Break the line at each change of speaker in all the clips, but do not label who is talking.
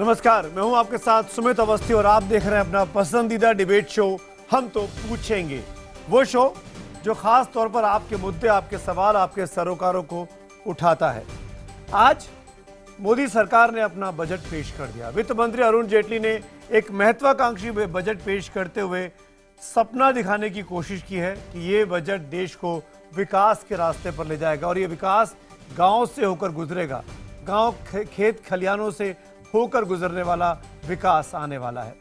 नमस्कार, मैं हूं आपके साथ सुमित अवस्थी और आप देख रहे हैं अपना पसंदीदा डिबेट शो हम तो पूछेंगे। वो शो जो खास तौर पर आपके मुद्दे, आपके सवाल, आपके सरोकारों को उठाता है। आज मोदी सरकार ने अपना बजट पेश कर दिया। वित्त मंत्री अरुण जेटली ने एक महत्वाकांक्षी बजट पेश करते हुए सपना दिखाने की कोशिश की है कि ये बजट देश को विकास के रास्ते पर ले जाएगा और ये विकास गांव से होकर गुजरेगा। गांव खेत खलियानों से होकर गुजरने वाला विकास आने वाला है।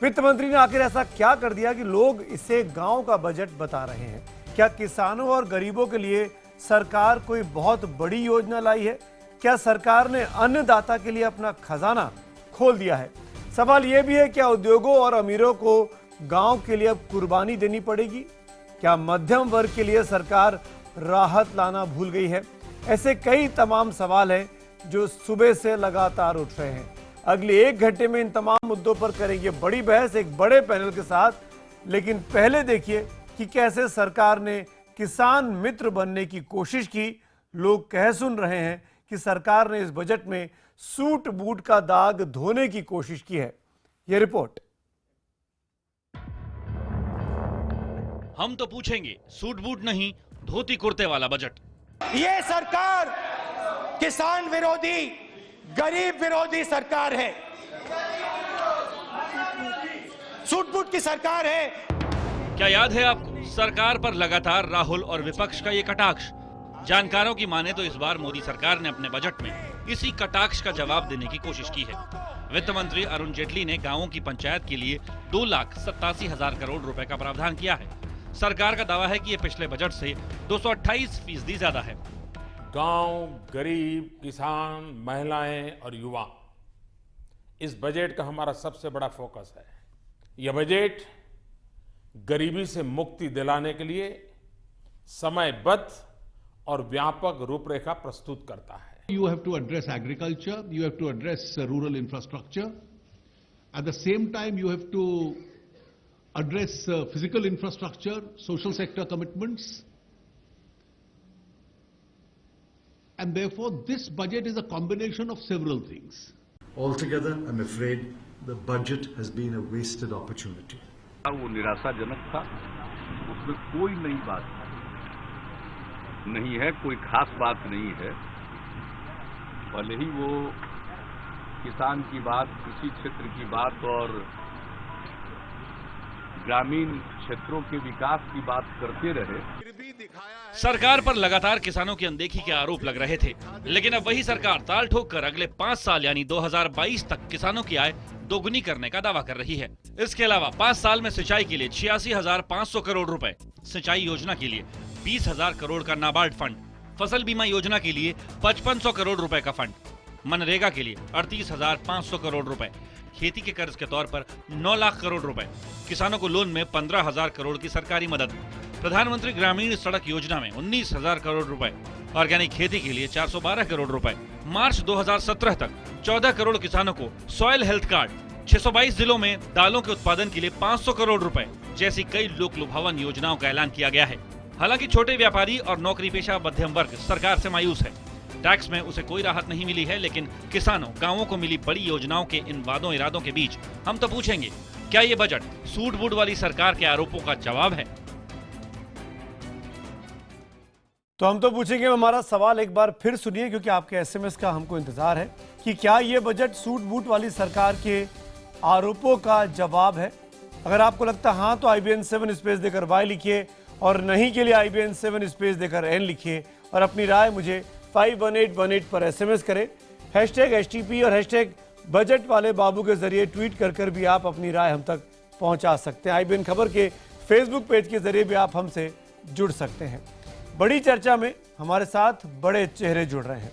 वित्त मंत्री ने आखिर ऐसा क्या कर दिया कि लोग इसे गांव का बजट बता रहे हैं? क्या किसानों और गरीबों के लिए सरकार कोई बहुत बड़ी योजना लाई है? क्या सरकार ने अन्नदाता के लिए अपना खजाना खोल दिया है? सवाल यह भी है, क्या उद्योगों और अमीरों को गांव के लिए अब कुर्बानी देनी पड़ेगी? क्या मध्यम वर्ग के लिए सरकार राहत लाना भूल गई है? ऐसे कई तमाम सवाल हैं जो सुबह से लगातार उठ रहे हैं। अगले 1 घंटे में इन तमाम मुद्दों पर करेंगे बड़ी बहस एक बड़े पैनल के साथ। लेकिन पहले देखिए कि कैसे सरकार ने किसान मित्र बनने की कोशिश की। लोग कह सुन रहे हैं कि सरकार ने इस बजट में सूट बूट का दाग धोने की कोशिश की है। यह रिपोर्ट।
हम तो पूछेंगे, सूट बूट नहीं, धोती कुर्ते वाला बजट।
ये सरकार किसान विरोधी, गरीब विरोधी सरकार है, सूट बूट की सरकार है।
क्या याद है आपको, सरकार पर लगातार राहुल और विपक्ष का ये कटाक्ष? जानकारों की माने तो इस बार मोदी सरकार ने अपने बजट में इसी कटाक्ष का जवाब देने की कोशिश की है। वित्त मंत्री अरुण जेटली ने गांवों की पंचायत के लिए 2,87,000 करोड़ रुपए का प्रावधान किया है। सरकार का दावा है कि ये पिछले बजट से 228% ज्यादा है।
गांव, गरीब, किसान, महिलाएं और युवा, इस बजट का हमारा सबसे बड़ा फोकस है। यह बजट गरीबी से मुक्ति दिलाने के लिए समयबद्ध और व्यापक रूपरेखा प्रस्तुत करता है।
You have to address agriculture, you have to address rural infrastructure. At the same time, you have to address physical infrastructure, social sector commitments. And therefore, this budget is a combination of several things.
Altogether, I'm afraid the budget has been a wasted opportunity.
वो निराशाजनक था, उसमें कोई नई बात नहीं है, कोई खास बात नहीं है। भले ही वो किसान की बात, कृषि क्षेत्र की बात और ग्रामीण क्षेत्रों के विकास की बात करते रहे।
सरकार पर लगातार किसानों की अनदेखी के आरोप लग रहे थे, लेकिन अब वही सरकार ताल ठोक कर अगले 5 साल यानी 2022 तक किसानों की आय दोगुनी करने का दावा कर रही है। इसके अलावा 5 साल में सिंचाई के लिए 86,500 करोड़ रुपए, सिंचाई योजना के लिए 20,000 करोड़ का नाबार्ड फंड, फसल बीमा योजना के लिए 5500 करोड़ रुपए का फंड, मनरेगा के लिए 38,500 करोड़ रुपए, खेती के कर्ज के तौर पर 9 लाख करोड़ रुपए, किसानों को लोन में 15,000 करोड़ की सरकारी मदद, प्रधानमंत्री ग्रामीण सड़क योजना में 19,000 करोड़ रुपए, ऑर्गेनिक खेती के लिए 412 करोड़ रुपए। मार्च 2017 तक 14 करोड़ किसानों को सॉइल हेल्थ कार्ड, 622 जिलों में दालों के उत्पादन के लिए 500 करोड़ रुपए जैसी कई लोक लुभावन योजनाओं का ऐलान किया गया है। हालांकि छोटे व्यापारी और नौकरी पेशा मध्यम वर्ग सरकार से मायूस है। टैक्स में उसे कोई राहत नहीं मिली है, लेकिन किसानों, गांवों को मिली बड़ी योजनाओं के इन वादों इरादों के बीच हम तो पूछेंगे, क्या ये बजट सूट बूट वाली सरकार के आरोपों का जवाब है?
तो हम तो पूछेंगे, हमारा सवाल एक बार फिर सुनिए क्योंकि आपके एसएमएस का हमको इंतजार है कि क्या ये बजट सूट बूट वाली सरकार के आरोपों का जवाब है? अगर आपको लगता है हाँ तो IBN 7 स्पेस देकर Y लिखिए और नहीं के लिए IBN 7 स्पेस देकर N लिखिए और अपनी राय मुझे 51818 पर एसएमएस करें। #HTP और #बजट वाले बाबू के जरिए ट्वीट कर भी आप अपनी राय हम तक पहुंचा सकते हैं। IBN खबर के फेसबुक पेज के जरिए भी आप हमसे जुड़ सकते हैं। बड़ी चर्चा में हमारे साथ बड़े चेहरे जुड़ रहे हैं।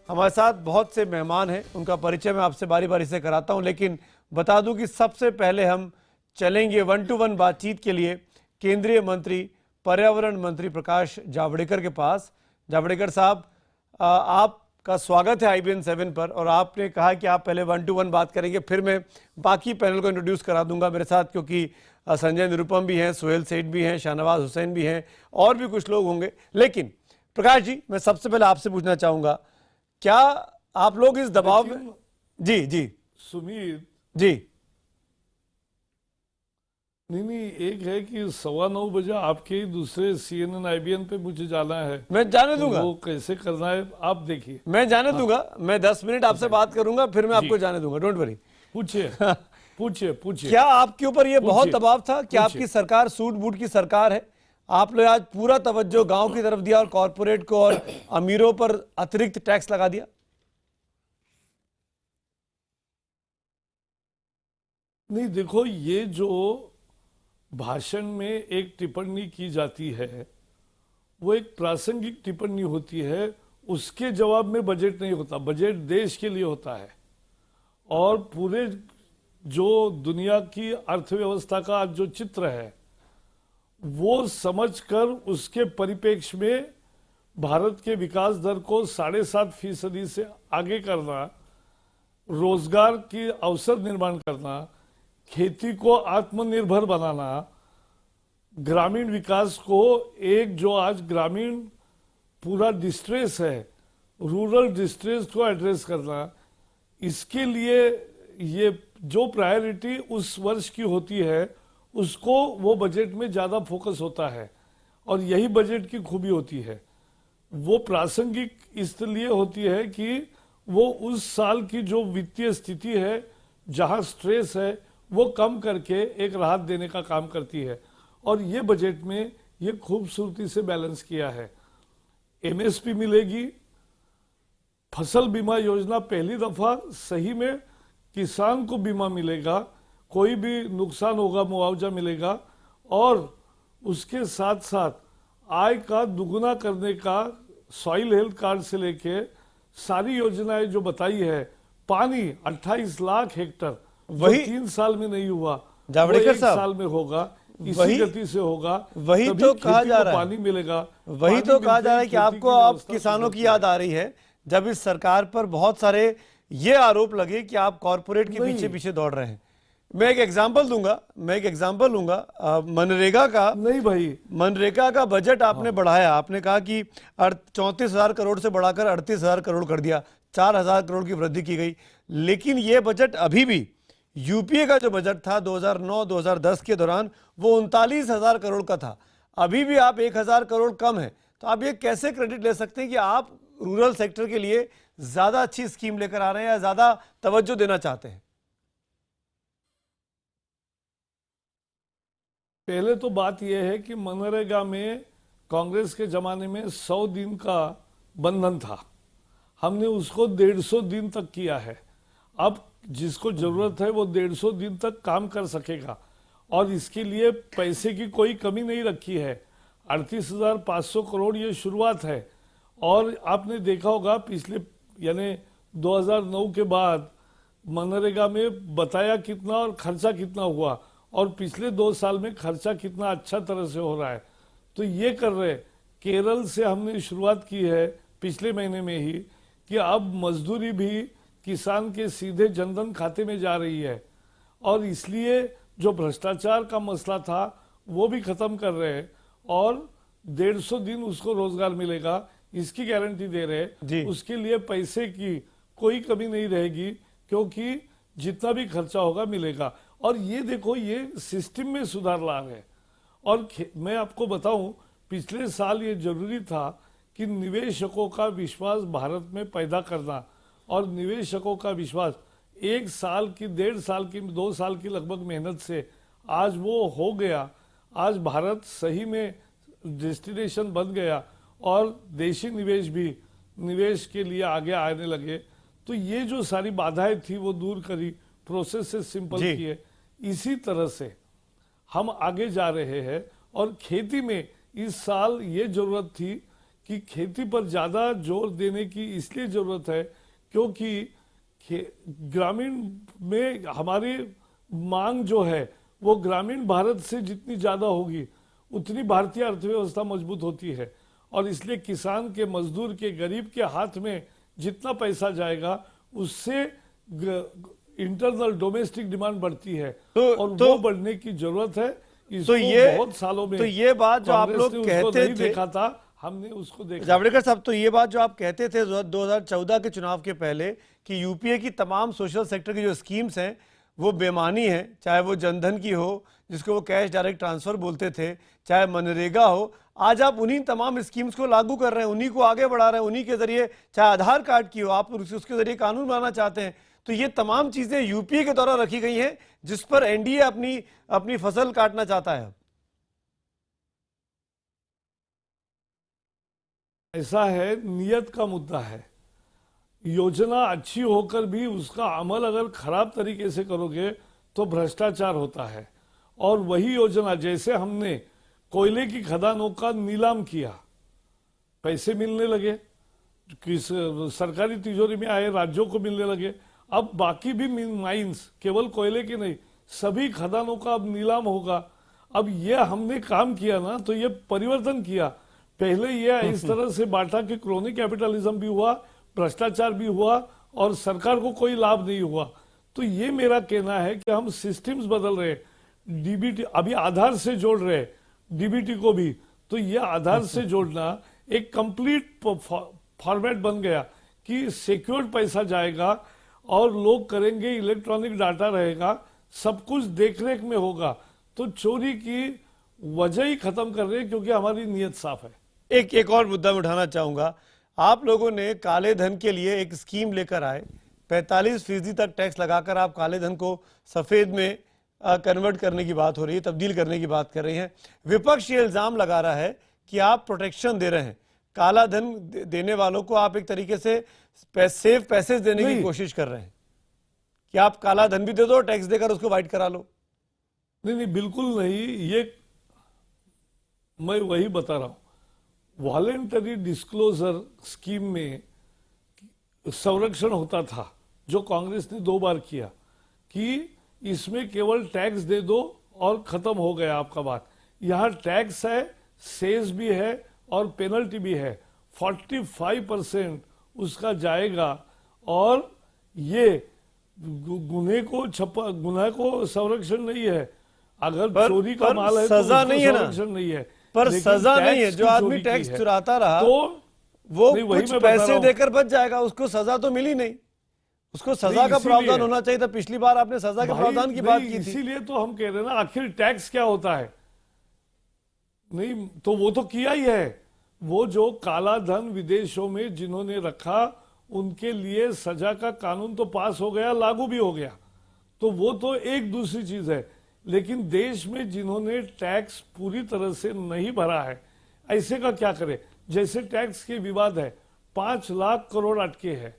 हमारे साथ बहुत से मेहमान हैं, उनका परिचय मैं आपसे बारी बारी से कराता हूं, लेकिन बता दूं कि सबसे पहले हम चलेंगे 1 to 1 बातचीत के लिए केंद्रीय मंत्री, पर्यावरण मंत्री प्रकाश जावड़ेकर के पास। जावड़ेकर साहब, आपका स्वागत है IBN 7 पर और आपने कहा कि आप पहले 1 to 1 बात करेंगे, फिर मैं बाकी पैनल को इंट्रोड्यूस करा दूंगा मेरे साथ, क्योंकि संजय निरुपम भी हैं, सुहेल सेठ भी हैं, शाहनवाज हुसैन भी हैं और भी कुछ लोग होंगे। लेकिन प्रकाश जी, मैं सबसे पहले आपसे पूछना चाहूंगा, क्या आप लोग इस दबाव में जी जी
सुमित,
जी।
नहीं, एक है कि 9:15 आपके ही दूसरे CNN IBN पे मुझे जाना है।
मैं जाने
तो
दूंगा,
वो कैसे करना है आप देखिए।
मैं जाने दूंगा, मैं 10 मिनट आपसे बात करूंगा, फिर मैं आपको जाने दूंगा, डोंट वरी।
पूछिए पूछिए पूछिए।
क्या आपके ऊपर ये बहुत
पूछिए,
दबाव था कि
पूछिए।
आपकी सरकार सूट बूट की सरकार है, आपने आज पूरा तवज्जो गांव की तरफ दिया और कॉरपोरेट को और अमीरों पर अतिरिक्त टैक्स लगा दिया?
नहीं देखो, ये जो भाषण में एक टिप्पणी की जाती है वो एक प्रासंगिक टिप्पणी होती है, उसके जवाब में बजट नहीं होता। बजट देश के लिए होता है और पूरे जो दुनिया की अर्थव्यवस्था का आज जो चित्र है वो समझकर उसके परिप्रेक्ष्य में भारत के विकास दर को 7.5% से आगे करना, रोजगार की अवसर निर्माण करना, खेती को आत्मनिर्भर बनाना, ग्रामीण विकास को एक जो आज ग्रामीण पूरा डिस्ट्रेस है, रूरल डिस्ट्रेस को एड्रेस करना, इसके लिए ये जो प्रायोरिटी उस वर्ष की होती है उसको वो बजट में ज़्यादा फोकस होता है और यही बजट की खूबी होती है। वो प्रासंगिक इसलिए होती है कि वो उस साल की जो वित्तीय स्थिति है, जहां स्ट्रेस है, वो कम करके एक राहत देने का काम करती है और ये बजट में ये खूबसूरती से बैलेंस किया है। MSP मिलेगी, फसल बीमा योजना पहली दफा सही में किसान को बीमा मिलेगा, कोई भी नुकसान होगा मुआवजा मिलेगा और उसके साथ साथ आय का दुगुना करने का सॉइल हेल्थ कार्ड से लेके सारी योजनाएं जो बताई है, पानी 28 लाख हेक्टर
वही
3 साल में नहीं हुआ,
जावड़ेकर साहब,
साल में होगा, इसी
वही
गति से होगा,
वही तो कहा जा रहा है,
पानी मिलेगा,
वही तो कहा जा रहा है कि आपको अब किसानों की याद आ रही है जब इस सरकार पर बहुत सारे ये आरोप लगे कि आप कॉरपोरेट के पीछे पीछे दौड़ रहे हैं। मैं एक एग्जांपल लूंगा, मनरेगा का,
नहीं भाई,
मनरेगा का बजट आपने बढ़ाया, आपने कहा कि 34,000 करोड़ से बढ़ाकर 38,000 करोड़ कर दिया, 4,000 करोड़ की वृद्धि की गई, लेकिन यह बजट अभी भी यूपीए का जो बजट था 2009-2010 के दौरान वो 39,000 करोड़ का था, अभी भी आप 1,000 करोड़ कम है। तो आप ये कैसे क्रेडिट ले सकते हैं कि आप रूरल सेक्टर के लिए ज्यादा अच्छी स्कीम लेकर आ रहे हैं या ज्यादा तवज्जो देना चाहते हैं?
पहले तो बात यह है कि मनरेगा में कांग्रेस के जमाने में 100 दिन का बंधन था, हमने उसको 150 दिन तक किया है। अब जिसको जरूरत है वो 150 दिन तक काम कर सकेगा और इसके लिए पैसे की कोई कमी नहीं रखी है। 38,500 करोड़ ये शुरुआत है और आपने देखा होगा पिछले यानी 2009 के बाद मनरेगा में बताया कितना और खर्चा कितना हुआ और पिछले 2 साल में खर्चा कितना अच्छा तरह से हो रहा है। तो ये कर रहे, केरल से हमने शुरुआत की है पिछले महीने में ही कि अब मजदूरी भी किसान के सीधे जनधन खाते में जा रही है और इसलिए जो भ्रष्टाचार का मसला था वो भी खत्म कर रहे हैं और 150 दिन उसको रोजगार मिलेगा, इसकी गारंटी दे रहे। उसके लिए पैसे की कोई कमी नहीं रहेगी क्योंकि जितना भी खर्चा होगा मिलेगा। और ये देखो, ये सिस्टम में सुधार ला रहे हैं। और मैं आपको बताऊं, पिछले साल ये जरूरी था कि निवेशकों का विश्वास भारत में पैदा करना और निवेशकों का विश्वास 1 साल की, 1.5 साल की, 2 साल की लगभग मेहनत से आज वो हो गया। आज भारत सही में डेस्टिनेशन बन गया और देशी निवेश भी निवेश के लिए आगे आने लगे। तो ये जो सारी बाधाएं थी वो दूर करी, प्रोसेस से सिंपल किए। इसी तरह से हम आगे जा रहे हैं और खेती में इस साल ये जरूरत थी कि खेती पर ज्यादा जोर देने की इसलिए जरूरत है क्योंकि ग्रामीण में हमारी मांग जो है वो ग्रामीण भारत से जितनी ज्यादा होगी उतनी भारतीय अर्थव्यवस्था मजबूत होती है और इसलिए किसान के, मजदूर के, गरीब के हाथ में जितना पैसा जाएगा उससे इंटरनल डोमेस्टिक डिमांड बढ़ती है और वो बढ़ने की जरूरत है। इसको बहुत सालों में
तो ये बात जो आप लोग कहते थे,
देखा था, हमने उसको देखा।
जावड़ेकर साहब, तो ये बात जो आप कहते थे 2014 के चुनाव के पहले कि यूपीए की तमाम सोशल सेक्टर की जो स्कीम्स हैं वो बेमानी है, चाहे वो जनधन की हो जिसको वो कैश डायरेक्ट ट्रांसफर बोलते थे, चाहे मनरेगा हो, आज आप उन्हीं तमाम स्कीम्स को लागू कर रहे हैं, उन्हीं को आगे बढ़ा रहे हैं, उन्हीं के जरिए, चाहे आधार कार्ड की हो, आप उसके जरिए कानून बनाना चाहते हैं। तो ये तमाम चीजें यूपीए के द्वारा रखी गई हैं जिस पर एनडीए अपनी फसल काटना चाहता है।
ऐसा है, नियत का मुद्दा है। योजना अच्छी होकर भी उसका अमल अगर खराब तरीके से करोगे तो भ्रष्टाचार होता है। और वही योजना, जैसे हमने कोयले की खदानों का नीलाम किया, पैसे मिलने लगे, सरकारी तिजोरी में आए, राज्यों को मिलने लगे। अब बाकी भी माइंस, केवल कोयले की नहीं, सभी खदानों का अब नीलाम होगा। अब ये हमने काम किया ना, तो ये परिवर्तन किया। पहले ये इस तरह से बांटा कि क्रोनी कैपिटलिज्म भी हुआ, भ्रष्टाचार भी हुआ और सरकार को कोई लाभ नहीं हुआ। तो ये मेरा कहना है कि हम सिस्टम्स बदल रहे, डीबीटी अभी आधार से जोड़ रहे, डीबीटी को भी। तो ये आधार से जोड़ना एक कंप्लीट फॉर्मेट बन गया कि सिक्योर्ड पैसा जाएगा और लोग करेंगे, इलेक्ट्रॉनिक डाटा रहेगा, सब कुछ देखरेख में होगा। तो चोरी की वजह ही खत्म कर रहे हैं क्योंकि हमारी नीयत साफ है।
एक और मुद्दा मैं उठाना चाहूंगा। आप लोगों ने काले धन के लिए एक स्कीम लेकर आए, 45% तक टैक्स लगाकर आप काले धन को सफेद में कन्वर्ट करने की बात हो रही है, तब्दील करने की बात कर रही हैं। विपक्ष ये इल्जाम लगा रहा है कि आप प्रोटेक्शन दे रहे हैं, काला धन देने वालों को आप एक तरीके से सेफ पैसेज देने की कोशिश कर रहे हैं कि आप काला धन भी दे दो, टैक्स देकर उसको वाइट करा लो।
नहीं, बिल्कुल नहीं। ये मैं वही बता रहा हूं, वॉलेंटरी डिस्क्लोजर स्कीम में संरक्षण होता था, जो कांग्रेस ने 2 बार किया कि इसमें केवल टैक्स दे दो और खत्म हो गया आपका बात। यहां टैक्स है, सेस भी है और पेनल्टी भी है। 45% उसका जाएगा और ये गुनाह को संरक्षण नहीं है। अगर चोरी का माल है
सजा
तो
नहीं है ना,
संरक्षण नहीं है,
पर सजा नहीं है। जो आदमी टैक्स चुराता रहा तो वो कुछ पैसे देकर बच जाएगा, उसको सजा तो मिली नहीं, उसको सजा का प्रावधान होना चाहिए था। पिछली बार आपने सजा के प्रावधान की बात की थी।
इसीलिए तो हम कह रहे हैं ना, आखिर टैक्स क्या होता है। नहीं तो वो तो किया ही है। वो जो काला धन विदेशों में जिन्होंने रखा, उनके लिए सजा का कानून तो पास हो गया, लागू भी हो गया, तो वो तो एक दूसरी चीज है। लेकिन देश में जिन्होंने टैक्स पूरी तरह से नहीं भरा है, ऐसे का क्या करे। जैसे टैक्स के विवाद है, 5 लाख करोड़ अटके हैं।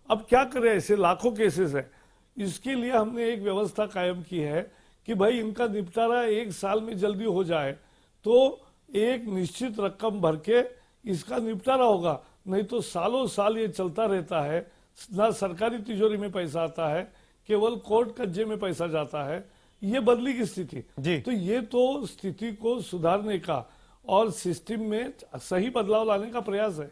अब क्या करें, ऐसे लाखों केसेस है। इसके लिए हमने एक व्यवस्था कायम की है कि भाई इनका निपटारा 1 साल में जल्दी हो जाए, तो एक निश्चित रकम भर के इसका निपटारा होगा। नहीं तो सालों साल ये चलता रहता है, ना सरकारी तिजोरी में पैसा आता है, केवल कोर्ट कज्जे में पैसा जाता है। ये बदली की स्थिति। तो ये तो स्थिति को सुधारने का और सिस्टम में सही बदलाव लाने का प्रयास है।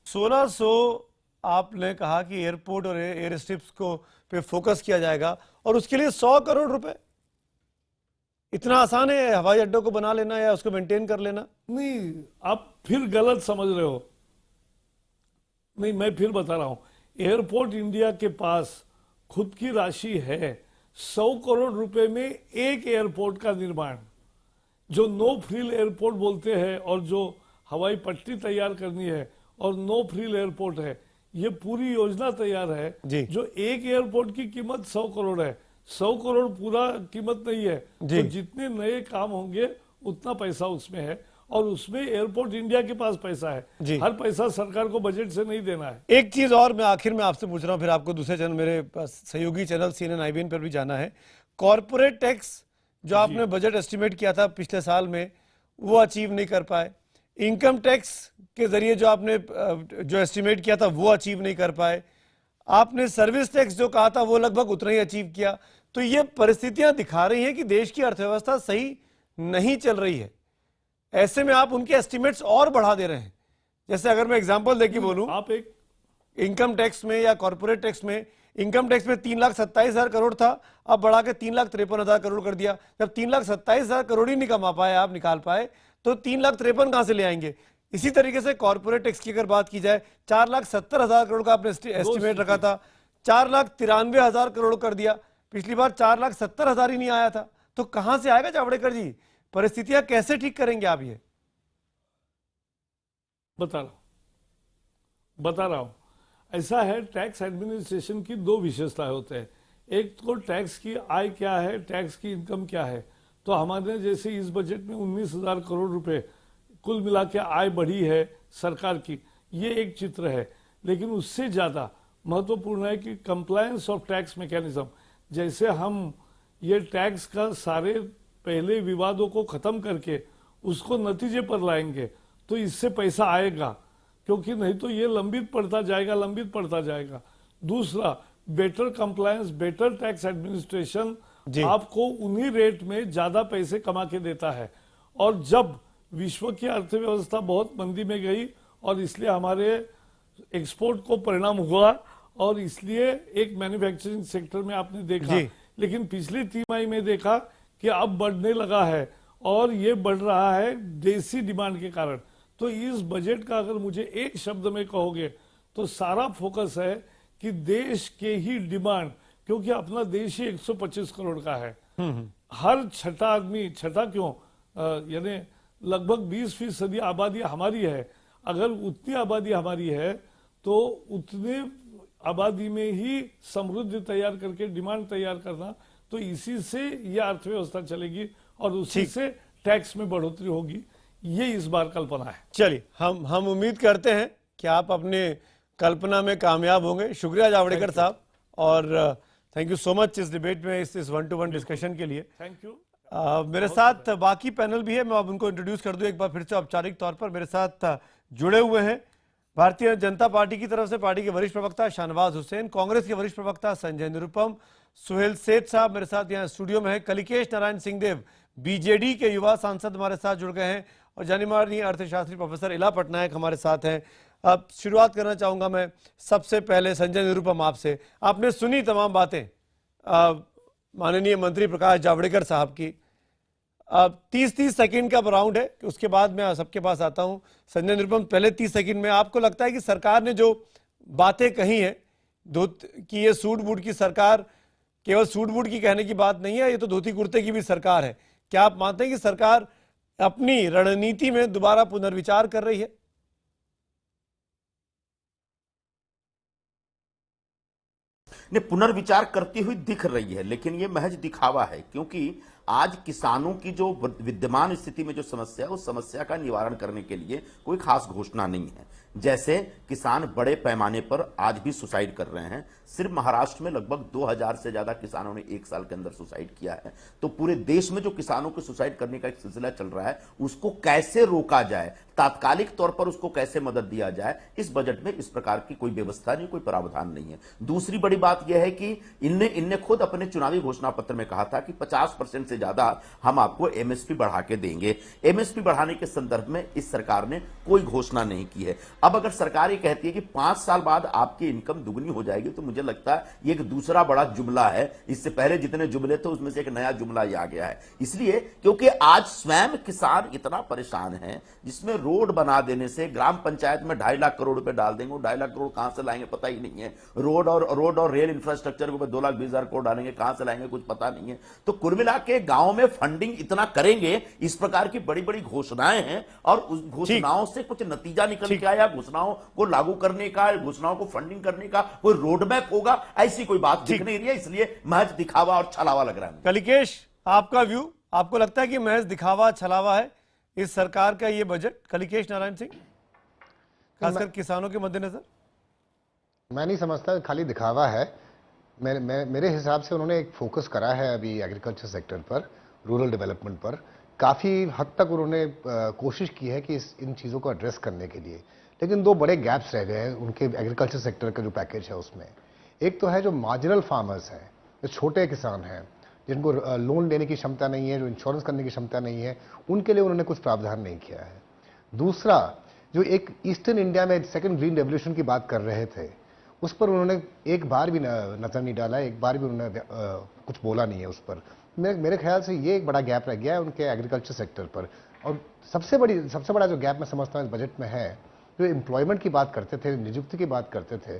1600 आपने कहा कि एयरपोर्ट और एयर स्ट्रिप्स को पे फोकस किया जाएगा और उसके लिए 100 करोड़ रुपए। इतना आसान है हवाई अड्डों को बना लेना या उसको मेंटेन कर लेना?
नहीं, आप फिर गलत समझ रहे हो। नहीं, मैं फिर बता रहा हूं, एयरपोर्ट इंडिया के पास खुद की राशि है। 100 करोड़ रुपए में एक एयरपोर्ट का निर्माण, जो नो फ्रिल एयरपोर्ट बोलते हैं, और जो हवाई पट्टी तैयार करनी है और नो फ्रिल एयरपोर्ट है, ये पूरी योजना तैयार है। जो एक एयरपोर्ट की कीमत 100 करोड़ है। 100 करोड़ पूरा कीमत नहीं है। तो जितने नए काम होंगे उतना पैसा उसमें है, और उसमें एयरपोर्ट इंडिया के पास पैसा है। हर पैसा सरकार को बजट से नहीं देना है।
एक चीज और मैं आखिर में आपसे पूछ रहा हूं, फिर आपको दूसरे चैनल, मेरे सहयोगी चैनल CNN IBN पर भी जाना है। कॉर्पोरेट टैक्स जो आपने बजट एस्टिमेट किया था पिछले साल में, वो अचीव नहीं कर पाए। इनकम टैक्स के जरिए जो आपने जो एस्टिमेट किया था वो अचीव नहीं कर पाए। आपने सर्विस टैक्स जो कहा था वो लगभग उतना ही अचीव किया। तो ये परिस्थितियां दिखा रही हैं कि देश की अर्थव्यवस्था सही नहीं चल रही है। ऐसे में आप उनके एस्टिमेट्स और बढ़ा दे रहे हैं। जैसे अगर मैं एग्जांपल देके बोलूं,
आप एक
इनकम टैक्स में या कॉर्पोरेट टैक्स में, इनकम टैक्स में 3,27,000 करोड़ था, अब बढ़ा के 3,53,000 करोड़ कर दिया। जब 3,27,000 करोड़ ही नहीं कमा पाए, आप निकाल पाए, तो 3,53,000 कहां से ले आएंगे? इसी तरीके से कॉर्पोरेट टैक्स की अगर बात की जाए, 4,70,000 करोड़ का आपने एस्टिमेट रखा था, 4,93,000 करोड़ कर दिया। पिछली बार 4,70,000 ही नहीं आया था। तो कहां से आएगा जावड़ेकर जी? परिस्थितियां कैसे ठीक करेंगे आप? ये
बता रहा हूं। ऐसा है, टैक्स एडमिनिस्ट्रेशन की दो विशेषताएं होते हैं। एक तो टैक्स की आय क्या है, टैक्स की इनकम क्या है। तो हमारे जैसे इस बजट में 19,000 करोड़ रुपए कुल मिला के आय बढ़ी है सरकार की, ये एक चित्र है। लेकिन उससे ज्यादा महत्वपूर्ण है कि कंप्लायंस ऑफ टैक्स मैकेनिज्म, जैसे हम ये टैक्स का सारे पहले विवादों को खत्म करके उसको नतीजे पर लाएंगे तो इससे पैसा आएगा, क्योंकि नहीं तो ये लंबित पड़ता जाएगा। दूसरा, better compliance, better tax administration आपको उन्हीं रेट में ज्यादा पैसे कमा के देता है। और जब विश्व की अर्थव्यवस्था बहुत मंदी में गई और इसलिए हमारे एक्सपोर्ट को परिणाम हुआ और इसलिए एक मैन्युफैक्चरिंग सेक्टर में आपने देखा, लेकिन पिछली तिमाही में देखा कि अब बढ़ने लगा है और ये बढ़ रहा है देसी डिमांड के कारण। तो इस बजट का अगर मुझे एक शब्द में कहोगे तो सारा फोकस है कि देश के ही डिमांड, क्योंकि अपना देश ही 125 करोड़ का है। हर छठा आदमी, छठा क्यों, यानी लगभग 20% आबादी हमारी है। अगर उतनी आबादी हमारी है तो उतने आबादी में ही समृद्धि तैयार करके डिमांड तैयार करना, तो इसी से यह अर्थव्यवस्था चलेगी और उसी से टैक्स में बढ़ोतरी होगी। ये इस बार कल्पना है।
चलिए, हम उम्मीद करते हैं कि आप अपने कल्पना में कामयाब होंगे। शुक्रिया जावड़ेकर साहब, और थैंक यू सो मच इस डिबेट में, इस 1-to-1 डिस्कशन के लिए।
Thank you.
मेरे साथ बाकी पैनल भी है, मैं अब उनको इंट्रोड्यूस कर दूं एक बार फिर से औपचारिक तौर पर। मेरे साथ जुड़े हुए हैं भारतीय जनता पार्टी की तरफ से पार्टी के वरिष्ठ प्रवक्ता शाहनवाज हुसैन, कांग्रेस के वरिष्ठ प्रवक्ता संजय निरुपम, सुहेल सेठ साहब मेरे साथ यहाँ स्टूडियो में है, कलिकेश नारायण सिंहदेव बीजेडी के युवा सांसद हमारे साथ जुड़ गए हैं, और जानी मानी अर्थशास्त्री प्रोफेसर इला पटनायक हमारे साथ हैं। अब शुरुआत करना चाहूंगा मैं सबसे पहले संजय निरुपम आपसे। आपने सुनी तमाम बातें माननीय मंत्री प्रकाश जावड़ेकर साहब की। अब 30-30 सेकंड का राउंड है, कि उसके बाद मैं सबके पास आता हूं। संजय निरुपम, पहले 30 सेकंड में आपको लगता है कि सरकार ने जो बातें कही हैं कि ये सूट बूट की सरकार, केवल सूट बूट की कहने की बात नहीं है, ये तो धोती कुर्ते की भी सरकार है, क्या आप मानते हैं कि सरकार अपनी रणनीति में दोबारा पुनर्विचार कर रही है?
ने पुनर्विचार करती हुई दिख रही है, लेकिन ये महज दिखावा है, क्योंकि आज किसानों की जो विद्यमान स्थिति में जो समस्या है, उस समस्या का निवारण करने के लिए कोई खास घोषणा नहीं है। जैसे किसान बड़े पैमाने पर आज भी सुसाइड कर रहे हैं। सिर्फ महाराष्ट्र में लगभग 2000 से ज्यादा किसानों ने एक साल के अंदर सुसाइड किया है। तो पूरे देश में जो किसानों को सुसाइड करने का एक सिलसिला चल रहा है, उसको कैसे रोका जाए, तात्कालिक तौर पर उसको कैसे मदद दिया जाए, इस बजट में इस प्रकार की कोई व्यवस्था नहीं, कोई प्रावधान नहीं है। दूसरी बड़ी बात यह है कि इनने खुद अपने चुनावी घोषणा पत्र में कहा था कि 50% से ज्यादा हम आपको एमएसपी बढ़ा के देंगे। एमएसपी बढ़ाने के संदर्भ में इस सरकार ने कोई घोषणा नहीं की है। अब अगर सरकार ये कहती है कि 5 साल बाद आपकी इनकम दुगनी हो जाएगी, तो मुझे लगता है ये एक दूसरा बड़ा जुमला है। इससे पहले जितने जुमले थे उसमें से एक नया जुमला ये आ गया है। इसलिए क्योंकि आज स्वयं किसान इतना परेशान है, जिसमें रोड बना देने से ग्राम पंचायत में 2.5 लाख करोड़ रुपए डाल देंगे, 2.5 लाख करोड़ कहां से लाएंगे पता ही नहीं है। रोड और रेल इंफ्रास्ट्रक्चर के ऊपर 2,20,000 करोड़ डालेंगे, कहां से लाएंगे कुछ पता नहीं है। तो कुल मिला के गांव में फंडिंग इतना करेंगे, इस प्रकार की बड़ी बड़ी घोषणाएं हैं, और उस घोषणाओं से कुछ नतीजा निकल के आया, घोषणाओं को लागू करने का, घोषणाओं को फंडिंग करने का कोई रोड मैप होगा, ऐसी कोई बात दिख नहीं रही है। इसलिए महज दिखावा और छलावा लग रहा है।
कलिकेश, आपका व्यू, आपको लगता है कि महज दिखावा छलावा है इस सरकार का ये बजट? कलिकेश नारायण सिंह, खासकर किसानों के मद्देनजर।
मैं नहीं समझता खाली दिखावा है। मेरे हिसाब से उन्होंने एक फोकस करा है अभी एग्रीकल्चर सेक्टर पर, रूरल डेवलपमेंट पर। काफ़ी हद तक उन्होंने कोशिश की है कि इन चीज़ों को एड्रेस करने के लिए, लेकिन 2 बड़े गैप्स रह गए हैं उनके एग्रीकल्चर सेक्टर का जो पैकेज है उसमें। एक तो है जो मार्जिनल फार्मर्स हैं, जो छोटे किसान हैं, जिनको लोन लेने की क्षमता नहीं है, जो इंश्योरेंस करने की क्षमता नहीं है, उनके लिए उन्होंने कुछ प्रावधान नहीं किया है। दूसरा, जो एक ईस्टर्न इंडिया में सेकंड ग्रीन रेवोल्यूशन की बात कर रहे थे, उस पर उन्होंने एक बार भी नजर नहीं डाला, एक बार भी उन्होंने कुछ बोला नहीं है उस पर। मेरे ख्याल से ये एक बड़ा गैप रह गया है उनके एग्रीकल्चर सेक्टर पर। और सबसे बड़ा जो गैप मैं समझता हूँ इस बजट में है, जो एम्प्लॉयमेंट की बात करते थे, नियुक्ति की बात करते थे,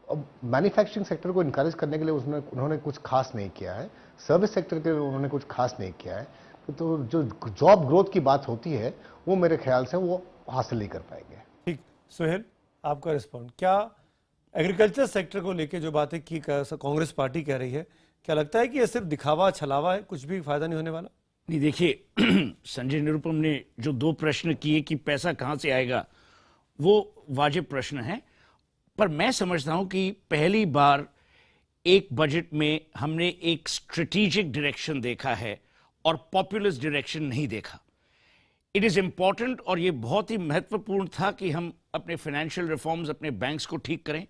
अब मैन्युफैक्चरिंग सेक्टर को इनकरेज करने के लिए उन्होंने कुछ खास नहीं किया है, सर्विस सेक्टर के लिए उन्होंने कुछ खास नहीं किया है। तो जो जॉब ग्रोथ की बात होती है वो मेरे ख्याल से वो हासिल नहीं कर पाएंगे।
ठीक, सुहेल आपका रिस्पॉन्ड, क्या एग्रीकल्चर सेक्टर को लेके जो बातें की कांग्रेस पार्टी कह रही है, क्या लगता है कि ये सिर्फ दिखावा छलावा है, कुछ भी फायदा नहीं होने वाला?
नहीं, देखिए संजय निरुपम ने जो 2 प्रश्न किए कि पैसा कहां से आएगा, वो वाजिब प्रश्न है, पर मैं समझता हूं कि पहली बार एक बजट में हमने एक स्ट्रेटेजिक डायरेक्शन देखा है और पॉपुलिस्ट डायरेक्शन नहीं देखा। इट इज इंपॉर्टेंट और ये बहुत ही महत्वपूर्ण था कि हम अपने फाइनेंशियल रिफॉर्म्स, अपने बैंक्स को ठीक करें।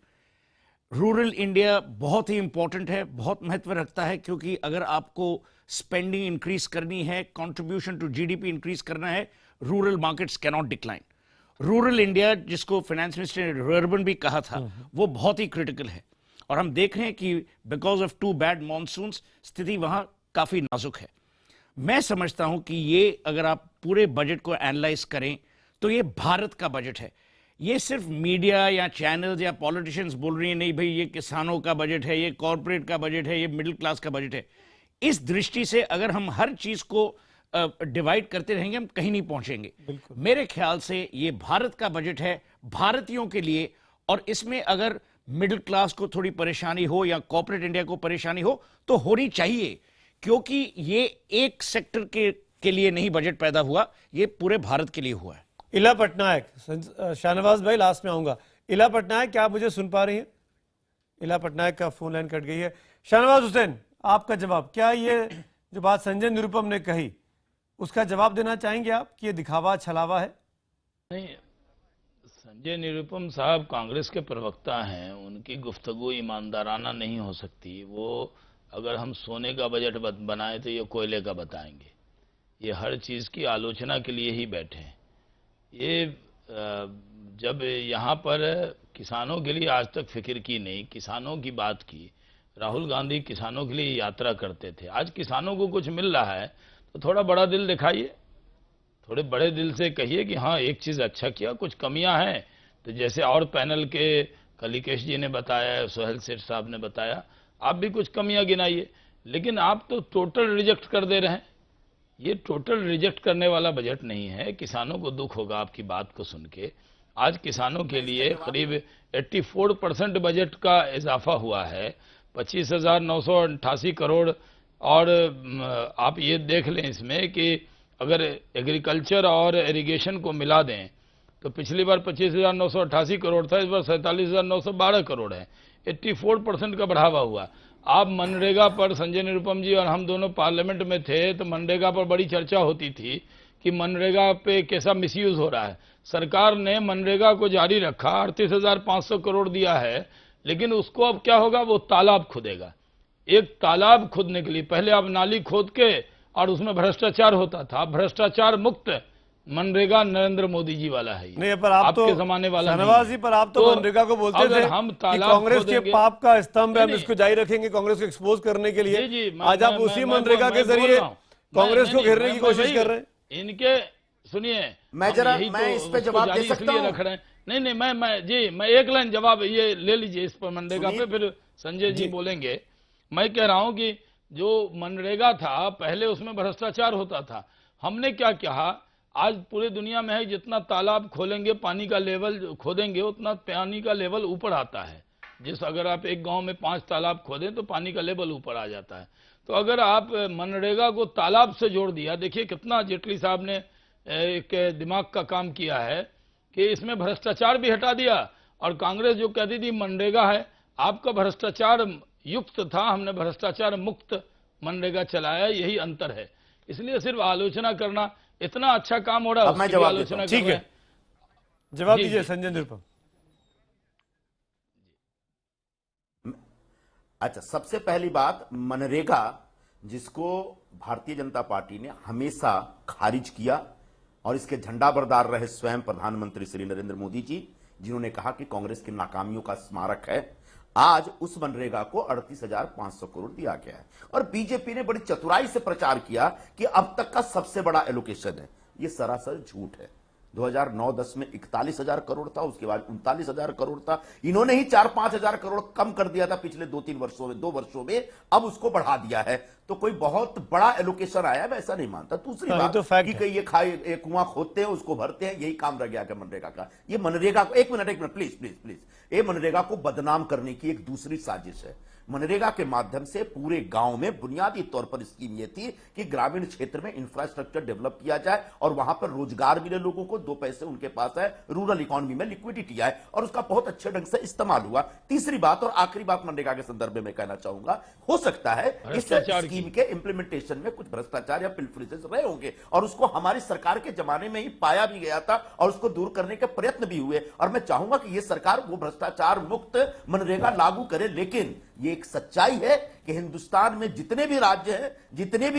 रूरल इंडिया बहुत ही इंपॉर्टेंट है, बहुत महत्व रखता है, क्योंकि अगर आपको स्पेंडिंग इंक्रीज करनी है, कंट्रीब्यूशन टू जीडीपी इंक्रीज करना है, rural markets cannot decline. Rural India, जिसको फाइनेंस मिनिस्टर ने अर्बन भी कहा था, वो बहुत ही क्रिटिकल है और हम देख रहे हैं कि बिकॉज ऑफ 2 बैड मॉनसून्स स्थिति वहां काफी नाजुक है। मैं समझता हूं कि ये अगर आप पूरे बजट को एनालाइज करें तो ये भारत का बजट है। ये सिर्फ मीडिया या चैनल्स या पॉलिटिशियंस बोल रही हैं नहीं भाई ये किसानों का बजट है, ये कॉर्पोरेट का बजट है, ये मिडिल क्लास का बजट है। इस दृष्टि से अगर हम हर चीज को डिवाइड करते रहेंगे हम कहीं नहीं पहुंचेंगे। मेरे ख्याल से ये भारत का बजट है, भारतीयों के लिए, और इसमें अगर मिडिल क्लास को थोड़ी परेशानी हो या कॉर्पोरेट इंडिया को परेशानी हो तो होनी चाहिए, क्योंकि ये एक सेक्टर के लिए नहीं बजट पैदा हुआ, ये पूरे भारत के लिए हुआ है।
इला पटनायक, शाहनवाज भाई लास्ट में आऊंगा। इला पटनायक, क्या आप मुझे सुन पा रही हैं? इला पटनायक का फोन लाइन कट गई है। शाहनवाज हुसैन, आपका जवाब, क्या ये जो बात संजय निरुपम ने कही उसका जवाब देना चाहेंगे आप कि ये दिखावा छलावा है?
नहीं, संजय निरुपम साहब कांग्रेस के प्रवक्ता हैं, उनकी गुफ्तगू ईमानदाराना नहीं हो सकती। वो अगर हम सोने का बजट बनाए तो ये कोयले का बताएंगे। ये हर चीज़ की आलोचना के लिए ही बैठे हैं। ये जब यहाँ पर किसानों के लिए आज तक फिक्र की नहीं, किसानों की बात की। राहुल गांधी किसानों के लिए यात्रा करते थे, आज किसानों को कुछ मिल रहा है तो थोड़ा बड़ा दिल दिखाइए, थोड़े बड़े दिल से कहिए कि हाँ एक चीज़ अच्छा किया, कुछ कमियां हैं तो जैसे और पैनल के कलिकेश जी ने बताया, सोहेल सेठ साहब ने बताया, आप भी कुछ कमियां गिनाइए। लेकिन आप तो टोटल रिजेक्ट कर दे रहे हैं। ये टोटल रिजेक्ट करने वाला बजट नहीं है। किसानों को दुख होगा आपकी बात को सुन के। आज किसानों के लिए करीब 84% बजट का इजाफा हुआ है, 25,988 करोड़। और आप ये देख लें इसमें कि अगर एग्रीकल्चर और इरिगेशन को मिला दें तो पिछली बार 25,988 करोड़ था, इस बार 47,912 करोड़ है। 84% का बढ़ावा हुआ। आप मनरेगा पर, संजय निरुपम जी और हम दोनों पार्लियामेंट में थे तो मनरेगा पर बड़ी चर्चा होती थी कि मनरेगा पे कैसा मिसयूज हो रहा है। सरकार ने मनरेगा को जारी रखा, 38,500 करोड़ दिया है, लेकिन उसको अब क्या होगा, वो तालाब खुदेगा। एक तालाब खोदने के लिए पहले आप नाली खोद के और उसमें भ्रष्टाचार होता था, भ्रष्टाचार मुक्त मनरेगा नरेंद्र मोदी जी वाला है।
नहीं, पर आप
आपके
तो
जमाने वाला
शाहनवाज जी, पर आप तो मनरेगा को बोलते थे
हम
कि कांग्रेस के पाप का स्तंभ है, हम इसको जारी रखेंगे कांग्रेस को एक्सपोज करने के लिए। आज आप उसी मनरेगा के जरिए कांग्रेस को घेरने की कोशिश कर रहे हैं।
इनके सुनिए,
मैं इस पे जवाब दे सकता हूं?
रख रहे हैं। नहीं, मैं एक लाइन जवाब ये ले लीजिए इस पर मनरेगा पे, फिर संजय जी बोलेंगे। मैं कह रहा हूं कि जो मनरेगा था पहले उसमें भ्रष्टाचार होता था। हमने क्या कहा, आज पूरे दुनिया में है जितना तालाब खोलेंगे, पानी का लेवल खोदेंगे, उतना पानी का लेवल ऊपर आता है। अगर आप एक गांव में 5 तालाब खोदें तो पानी का लेवल ऊपर आ जाता है। तो अगर आप मनरेगा को तालाब से जोड़ दिया, देखिए कितना जेटली साहब ने एक दिमाग का काम किया है कि इसमें भ्रष्टाचार भी हटा दिया। और कांग्रेस जो कहती थी मनरेगा है, आपका भ्रष्टाचार युक्त था, हमने भ्रष्टाचार मुक्त मनरेगा चलाया, यही अंतर है। इसलिए सिर्फ आलोचना करना, इतना अच्छा काम हो रहा है, उसकी आलोचना।
ठीक है, जवाब दीजिए संजय निरुपम।
अच्छा, सबसे पहली बात, मनरेगा जिसको भारतीय जनता पार्टी ने हमेशा खारिज किया और इसके झंडा बरदार रहे स्वयं प्रधानमंत्री श्री नरेंद्र मोदी जी, जिन्होंने कहा कि कांग्रेस की नाकामियों का स्मारक है। आज उस मनरेगा को 38,500 करोड़ दिया गया है और बीजेपी ने बड़ी चतुराई से प्रचार किया कि अब तक का सबसे बड़ा एलोकेशन है। ये सरासर झूठ है। 2009-10 में 41,000 करोड़ था, उसके बाद 39,000 करोड़ था। इन्होंने ही 4-5 हजार करोड़ कम कर दिया था पिछले 2-3 वर्षों में, 2 वर्षों में, अब उसको बढ़ा दिया है। तो कोई बहुत बड़ा एलोकेशन आया, मैं ऐसा नहीं मानता। दूसरी बात
तो
कि कहीं ये कुआं खोदते हैं, उसको भरते हैं, यही काम रह गया क्या मनरेगा का? ये मनरेगा को, एक मिनट प्लीज, ये मनरेगा को बदनाम करने की एक दूसरी साजिश है। मनरेगा के माध्यम से पूरे गांव में बुनियादी तौर पर स्कीम यह थी कि ग्रामीण क्षेत्र में इंफ्रास्ट्रक्चर डेवलप किया जाए और वहां पर रोजगार मिले लोगों को, 2 पैसे उनके पास है, रूरल इकोनॉमी में लिक्विडिटी आए, और उसका बहुत अच्छे ढंग से इस्तेमाल हुआ। तीसरी बात और आखिरी बात मनरेगा के संदर्भ में मैं कहना चाहूंगा, हो सकता है इस स्कीम के इंप्लीमेंटेशन में कुछ भ्रष्टाचार या पिलफिलिसेस रहे होंगे, और उसको हमारी सरकार के जमाने में ही पाया भी गया था और उसको दूर करने के प्रयत्न भी हुए। और मैं चाहूंगा कि यह सरकार वो भ्रष्टाचार मुक्त मनरेगा लागू करे। लेकिन ये एक सच्चाई है कि हिंदुस्तान में जितने भी राज्य हैं, जितनी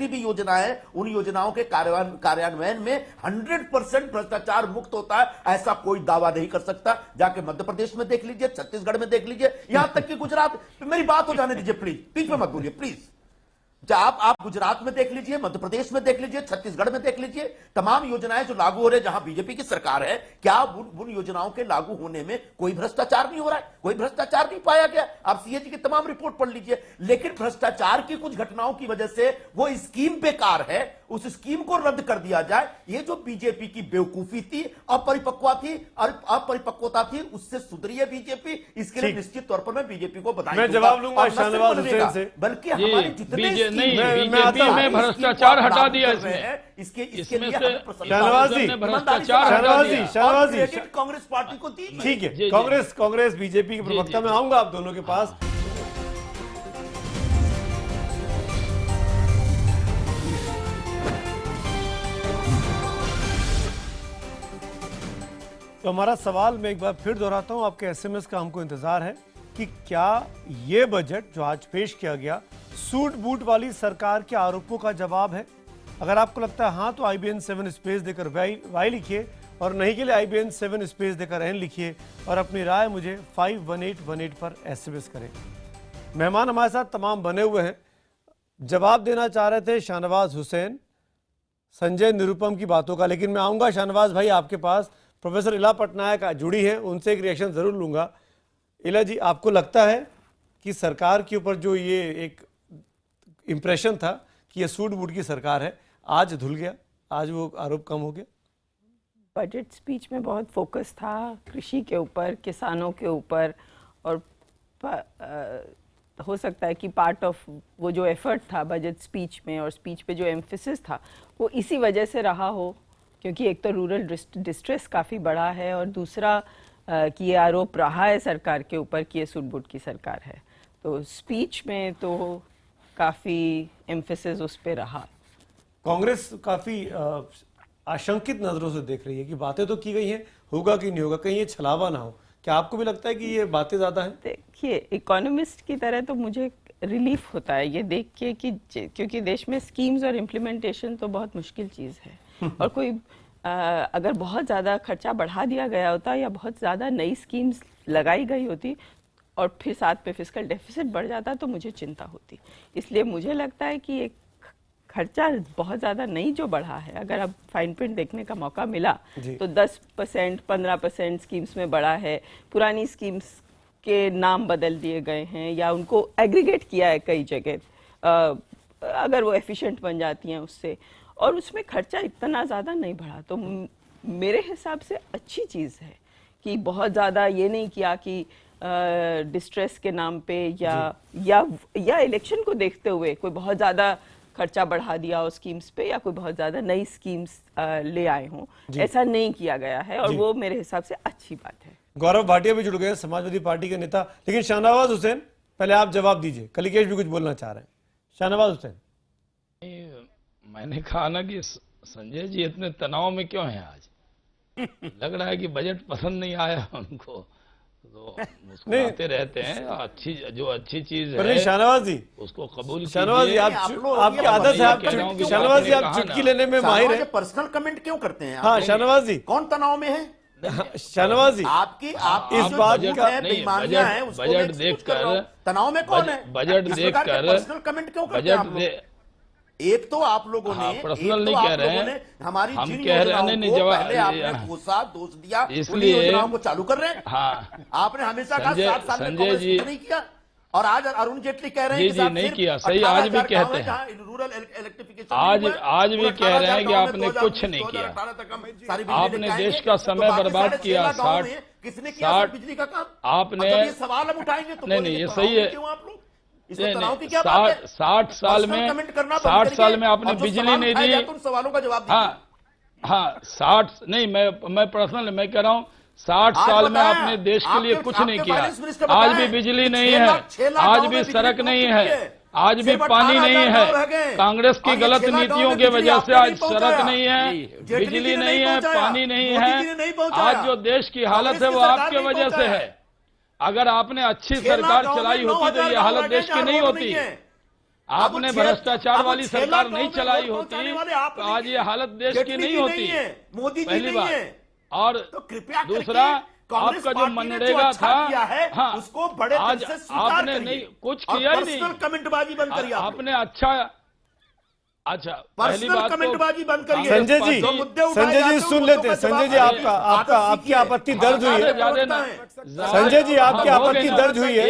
भी योजनाएं हैं, उन योजनाओं के कार्यान्वयन में 100% भ्रष्टाचार मुक्त होता है, ऐसा कोई दावा नहीं कर सकता। जाके मध्य प्रदेश में देख लीजिए, छत्तीसगढ़ में देख लीजिए, यहां तक कि गुजरात। मेरी बात हो जाने दीजिए प्लीज, बीच में मत बोलिए प्लीज। आप गुजरात में देख लीजिए, मध्य प्रदेश में देख लीजिए, छत्तीसगढ़ में देख लीजिए, तमाम योजनाएं जो लागू हो रही है जहां बीजेपी की सरकार है, क्या उन योजनाओं के लागू होने में कोई भ्रष्टाचार नहीं हो रहा है? कोई भ्रष्टाचार नहीं पाया गया। आप सीएजी की तमाम रिपोर्ट पढ़ लीजिए। लेकिन भ्रष्टाचार की कुछ घटनाओं की वजह से वो स्कीम बेकार है, उस स्कीम को रद्द कर दिया जाए। ये जो बीजेपी की बेवकूफी थी, अपरिपक्वता थी, उससे सुधरी है बीजेपी। इसके लिए निश्चित तौर पर मैं बीजेपी को बधाई दूंगा।
मैं जवाब लूंगा शाहनवाज हुसैन से,
बल्कि हमारे जितने
बीजेपी में भ्रष्टाचार हटा दिया
इसके लिए
शाहनवाज जी
कांग्रेस पार्टी को दी।
ठीक है, कांग्रेस बीजेपी के प्रवक्ता, मैं आऊंगा आप दोनों के पास। तो हमारा सवाल मैं एक बार फिर दोहराता हूं, आपके एसएमएस का हमको इंतजार है कि क्या ये बजट जो आज पेश किया गया सूट बूट वाली सरकार के आरोपों का जवाब है? अगर आपको लगता है हाँ तो IBN 7 स्पेस देकर वाई लिखिए, और नहीं के लिए IBN 7 स्पेस देकर N लिखिए, और अपनी राय मुझे 51818 पर एसएमएस करें। मेहमान हमारे साथ तमाम बने हुए हैं। जवाब देना चाह रहे थे शाहनवाज हुसैन संजय निरुपम की बातों का, लेकिन मैं आऊँगा शाहनवाज भाई आपके पास। प्रोफेसर इला पटनायक जुड़ी हैं, उनसे एक रिएक्शन ज़रूर लूँगा। इला जी, आपको लगता है कि सरकार के ऊपर जो ये एक इम्प्रेशन था कि ये सूट बूट की सरकार है, आज धुल गया, आज वो आरोप कम हो गया?
बजट स्पीच में बहुत फोकस था कृषि के ऊपर, किसानों के ऊपर, और हो सकता है कि पार्ट ऑफ वो जो एफर्ट था बजट स्पीच में और स्पीच पे जो एम्फेसिस था वो इसी वजह से रहा हो, क्योंकि एक तो रूरल डिस्ट्रेस काफ़ी बड़ा है, और दूसरा कि ये आरोप रहा है सरकार के ऊपर कि ये सूट बूट की सरकार है। तो स्पीच में तो काफ़ी एम्फेसिस उस पर रहा।
कांग्रेस काफ़ी आशंकित नज़रों से देख रही है कि बातें तो की गई हैं, होगा कि नहीं होगा, कहीं ये छलावा ना हो। क्या आपको भी लगता है कि ये बातें ज़्यादा हैं?
देखिए, इकोनॉमिस्ट की तरह तो मुझे रिलीफ होता है ये देख के कि क्योंकि देश में स्कीम्स और इम्प्लीमेंटेशन तो बहुत मुश्किल चीज़ है, और कोई अगर बहुत ज़्यादा खर्चा बढ़ा दिया गया होता या बहुत ज़्यादा नई स्कीम्स लगाई गई होती और फिर साथ पे फिस्कल डेफिसिट बढ़ जाता तो मुझे चिंता होती। इसलिए मुझे लगता है कि एक खर्चा बहुत ज़्यादा नहीं जो बढ़ा है, अगर अब फाइन प्रिंट देखने का मौका मिला तो 10% 15% स्कीम्स में बढ़ा है। पुरानी स्कीम्स के नाम बदल दिए गए हैं या उनको एग्रीगेट किया है कई जगह, अगर वो एफिशिएंट बन जाती हैं उससे, और उसमें खर्चा इतना ज़्यादा नहीं बढ़ा। तो मेरे हिसाब से अच्छी चीज़ है कि बहुत ज़्यादा ये नहीं किया कि डिस्ट्रेस के नाम पे या इलेक्शन को देखते हुए कोई बहुत ज़्यादा खर्चा बढ़ा दिया हो स्कीम्स पे, या कोई बहुत ज़्यादा नई स्कीम्स ले आए हों, ऐसा नहीं किया गया है, और वो मेरे हिसाब से अच्छी बात है।
गौरव भाटिया भी जुड़ गए, समाजवादी पार्टी के नेता। लेकिन शाहनवाज हुसैन, पहले आप जवाब दीजिए, कलिकेश भी कुछ बोलना चाह रहे हैं। शाहनवाज हुसैन,
मैंने कहा ना कि संजय जी इतने तनाव में क्यों हैं आज? लग रहा है कि बजट पसंद नहीं आया उनको, तो मुस्कुराते रहते हैं। अच्छी चीज है
शाहनवाज जी उसको कबूल। शाहनवाज जी, आपकी आदत है, शाहनवाज जी आप चुटकी लेने में माहिर हैं।
पर्सनल कमेंट क्यों करते हैं?
हाँ शाहनवाज जी,
कौन तनाव में है?
शाहनवाज जी,
आपकी इस बात का बेईमानियां हैं,
बजट देखकर
तनाव में कौन है?
बजट देखकर
पर्सनल कमेंट क्यों करते हैं आप लोग? एक तो आप लोगों ने,
पर्सनल नहीं कह रहे हैं,
हमारी
हम
जिन
कह रहे हैं
योजनाओं को पहले आपने घोषा दोष दिया, उन योजनाओं को चालू कर रहे हैं।
हाँ,
आपने हमेशा कहा 60 साल में कांग्रेस कुछ नहीं किया, और आज अरुण जेटली कह रहे हैं
जी नहीं किया, सही आज भी कहते हैं,
रूरल इलेक्ट्रिफिकेशन
आज भी कह रहे हैं कि आपने कुछ नहीं किया, आपने देश का समय बर्बाद किया। 60
किसने किया बिजली का काम?
आपने
ये सवाल हम उठाएंगे तो
नहीं ये सही है, 60 साल में आपने बिजली नहीं दी,
सवालों का जवाब।
हाँ 60 नहीं, मैं पर्सनल मैं कह रहा हूँ 60 साल में आपने देश के लिए कुछ नहीं किया। आज भी बिजली नहीं है, आज भी सड़क नहीं है, आज भी पानी नहीं है। कांग्रेस की गलत नीतियों की वजह से आज सड़क नहीं है, बिजली नहीं है, पानी नहीं है। आज जो देश की हालत है वो आपके वजह से है। अगर आपने अच्छी सरकार चलाई होती तो ये हालत देश की नहीं होती। आपने भ्रष्टाचार वाली सरकार नहीं चलाई होती तो आज ये हालत देश की नहीं होती, पहली बात। और दूसरा, आपका जो मनरेगा था, हाँ,
उसको बड़े
आज आपने नहीं कुछ किया ही नहीं,
कमेंटबाजी बंद करिए
आपने। अच्छा पहली बात
कमेंटबाजी बंद करिए।
संजय जी सुन लेते हैं। संजय जी आपकी आपत्ति दर्ज हुई है। संजय जी आपकी आपत्ति दर्ज हुई है।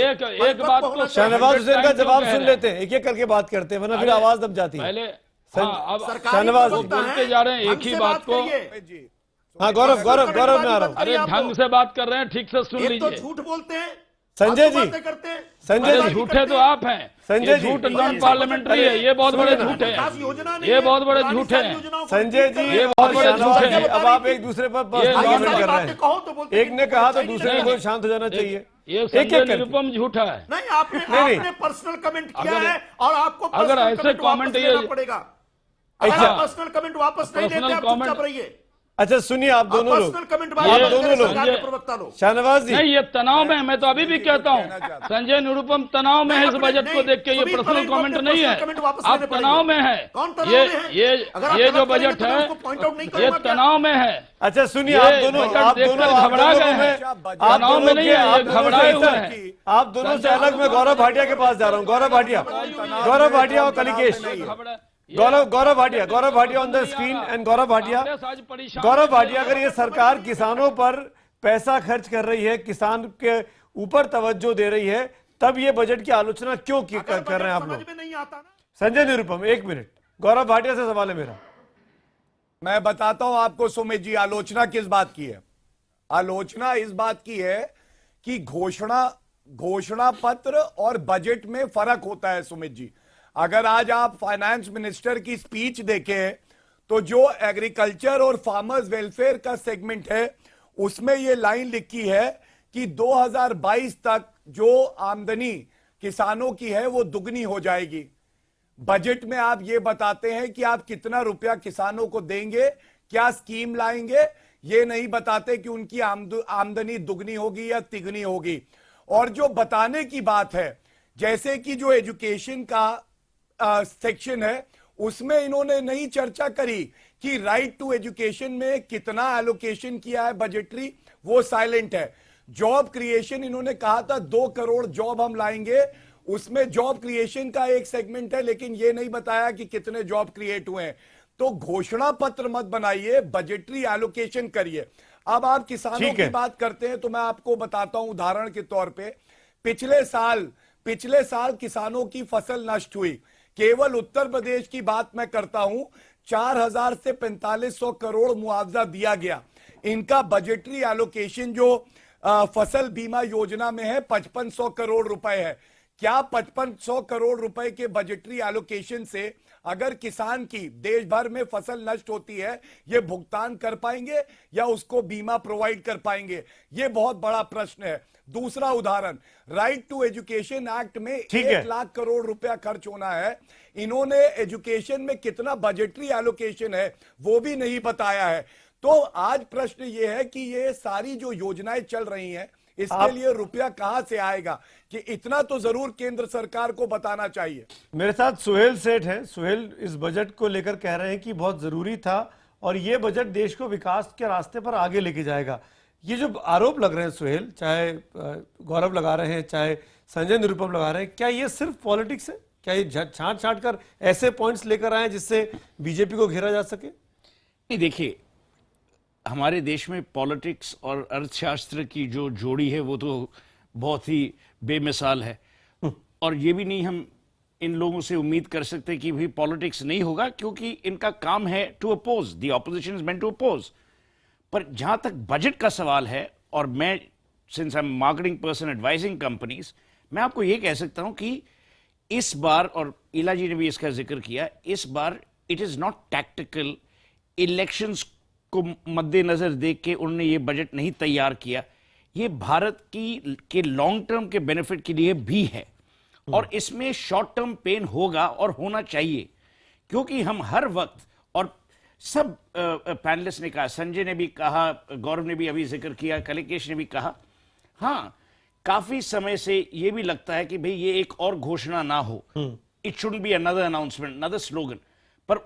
एक बात को
शाहनवाज हुसैन का जवाब सुन लेते हैं, एक एक करके बात करते हैं, वरना फिर आवाज दब जाती है।
पहले अब
शाहनवाज
बोलते जा रहे हैं एक ही बात को।
हाँ गौरव में आ रहा हूँ।
अरे ढंग से बात कर रहे हैं, ठीक से सुन लीजिए।
झूठ बोलते हैं
संजय जी,
झूठे तो आप हैं।
संजय जी,
झूठ नॉन पार्लियामेंट्री है, ये बहुत बड़े झूठे हैं, ये बहुत बड़े झूठे हैं।
संजय जी
ये बहुत बड़े झूठे हैं।
अब आप एक दूसरे पर कमेंट कर रहे हैं। एक ने कहा तो दूसरे को शांत हो जाना चाहिए।
ये संजय निरुपम झूठा है।
नहीं, आपने पर्सनल कमेंट किया है और आपको
अगर ऐसे कमेंट ये
पड़ेगा। पर्सनल कमेंट वापस नहीं लेते, आप चुपचाप रहिए।
अच्छा सुनिए, आप दोनों लोग शाहनवाज जी,
नहीं ये तनाव में, मैं तो अभी भी कहता हूँ संजय निरुपम तनाव में है इस बजट को देख के। ये पर्सनल कमेंट नहीं है, आप तनाव में है। ये जो बजट है ये तनाव में है।
अच्छा सुनिए, आप दोनों
घबरा गए हैं, तनाव में नहीं है, ये घबराए हुए हैं।
आप दोनों से अलग मैं गौरव भाटिया के पास जा रहा हूँ। गौरव भाटिया और Kalikesh, Gaurav Bhatia on the screen. And Gaurav Bhatia, अगर ये सरकार किसानों पर पैसा खर्च कर रही है, किसान के ऊपर तवज्जो दे रही है, तब ये बजट की आलोचना क्यों कर रहे हैं आप लोग? संजय निरुपम, एक मिनट, गौरव भाटिया से सवाल है मेरा।
मैं बताता हूं आपको सुमित जी, आलोचना किस बात की है। आलोचना इस बात की है कि घोषणा पत्र और बजट में फर्क होता है सुमित जी। अगर आज आप फाइनेंस मिनिस्टर की स्पीच देखें तो जो एग्रीकल्चर और फार्मर्स वेलफेयर का सेगमेंट है उसमें यह लाइन लिखी है कि 2022 तक जो आमदनी किसानों की है वो दुगनी हो जाएगी। बजट में आप ये बताते हैं कि आप कितना रुपया किसानों को देंगे, क्या स्कीम लाएंगे, ये नहीं बताते कि उनकी आमदनी दुगनी होगी या तिगनी होगी। और जो बताने की बात है, जैसे कि जो एजुकेशन का सेक्शन है उसमें इन्होंने नहीं चर्चा करी कि राइट टू एजुकेशन में कितना एलोकेशन किया है बजटरी, वो साइलेंट है। जॉब क्रिएशन इन्होंने कहा था 2 करोड़ जॉब हम लाएंगे, उसमें जॉब क्रिएशन का एक सेगमेंट है, लेकिन ये नहीं बताया कि कितने जॉब क्रिएट हुए हैं। तो घोषणा पत्र मत बनाइए, बजटरी एलोकेशन करिए। अब आप किसानों की बात करते हैं तो मैं आपको बताता हूं उदाहरण के तौर पे। पिछले साल किसानों की फसल नष्ट हुई। केवल उत्तर प्रदेश की बात मैं करता हूं, 4000 से 4500 करोड़ मुआवजा दिया गया। इनका बजटरी एलोकेशन जो फसल बीमा योजना में है 5500 करोड़ रुपए है। क्या 5500 करोड़ रुपए के बजटरी एलोकेशन से अगर किसान की देश भर में फसल नष्ट होती है ये भुगतान कर पाएंगे या उसको बीमा प्रोवाइड कर पाएंगे? ये बहुत बड़ा प्रश्न है। दूसरा उदाहरण, राइट टू एजुकेशन एक्ट में 1 लाख करोड़ रुपया खर्च होना है। इन्होंने एजुकेशन में कितना बजटरी एलोकेशन है वो भी नहीं बताया है। तो आज प्रश्न ये है कि ये सारी जो योजनाएं चल रही हैं इसके लिए रुपया कहां से आएगा, कि इतना तो जरूर केंद्र सरकार को बताना चाहिए।
मेरे साथ सुहेल सेठ हैं। सुहेल इस बजट को लेकर कह रहे हैं कि बहुत जरूरी था और ये बजट देश को विकास के रास्ते पर आगे लेके जाएगा। ये जो आरोप लग रहे हैं सुहेल, चाहे गौरव लगा रहे हैं चाहे संजय निरुपम लगा रहे हैं, क्या ये सिर्फ पॉलिटिक्स है? क्या ये छांट छांट कर ऐसे पॉइंट्स लेकर आए जिससे बीजेपी को घेरा जा सके?
नहीं, देखिए, हमारे देश में पॉलिटिक्स और अर्थशास्त्र की जो जोड़ी है वो तो बहुत ही बेमिसाल है। और ये भी नहीं हम इन लोगों से उम्मीद कर सकते कि भाई पॉलिटिक्स नहीं होगा, क्योंकि इनका काम है to oppose, the opposition is meant to oppose. पर जहां तक बजट का सवाल है, और मैं since I am marketing person advising companies, मैं आपको ये कह सकता हूं कि इस बार, और इला जी ने भी इसका जिक्र किया, इस बार it is not tactical. Elections को मद्देनजर देख के उन्होंने ये बजट नहीं तैयार किया, ये भारत के लॉन्ग टर्म के बेनिफिट के लिए भी है। और इसमें शॉर्ट टर्म पेन होगा और होना चाहिए, क्योंकि हम हर वक्त, और सब पैनलिस्ट ने कहा, संजय ने भी कहा, गौरव ने भी अभी जिक्र किया, कलिकेश ने भी कहा, हाँ, काफी समय से ये भी लगता है कि भाई ये एक और घोषणा ना हो, it shouldn't be another announcement, another slogan. पर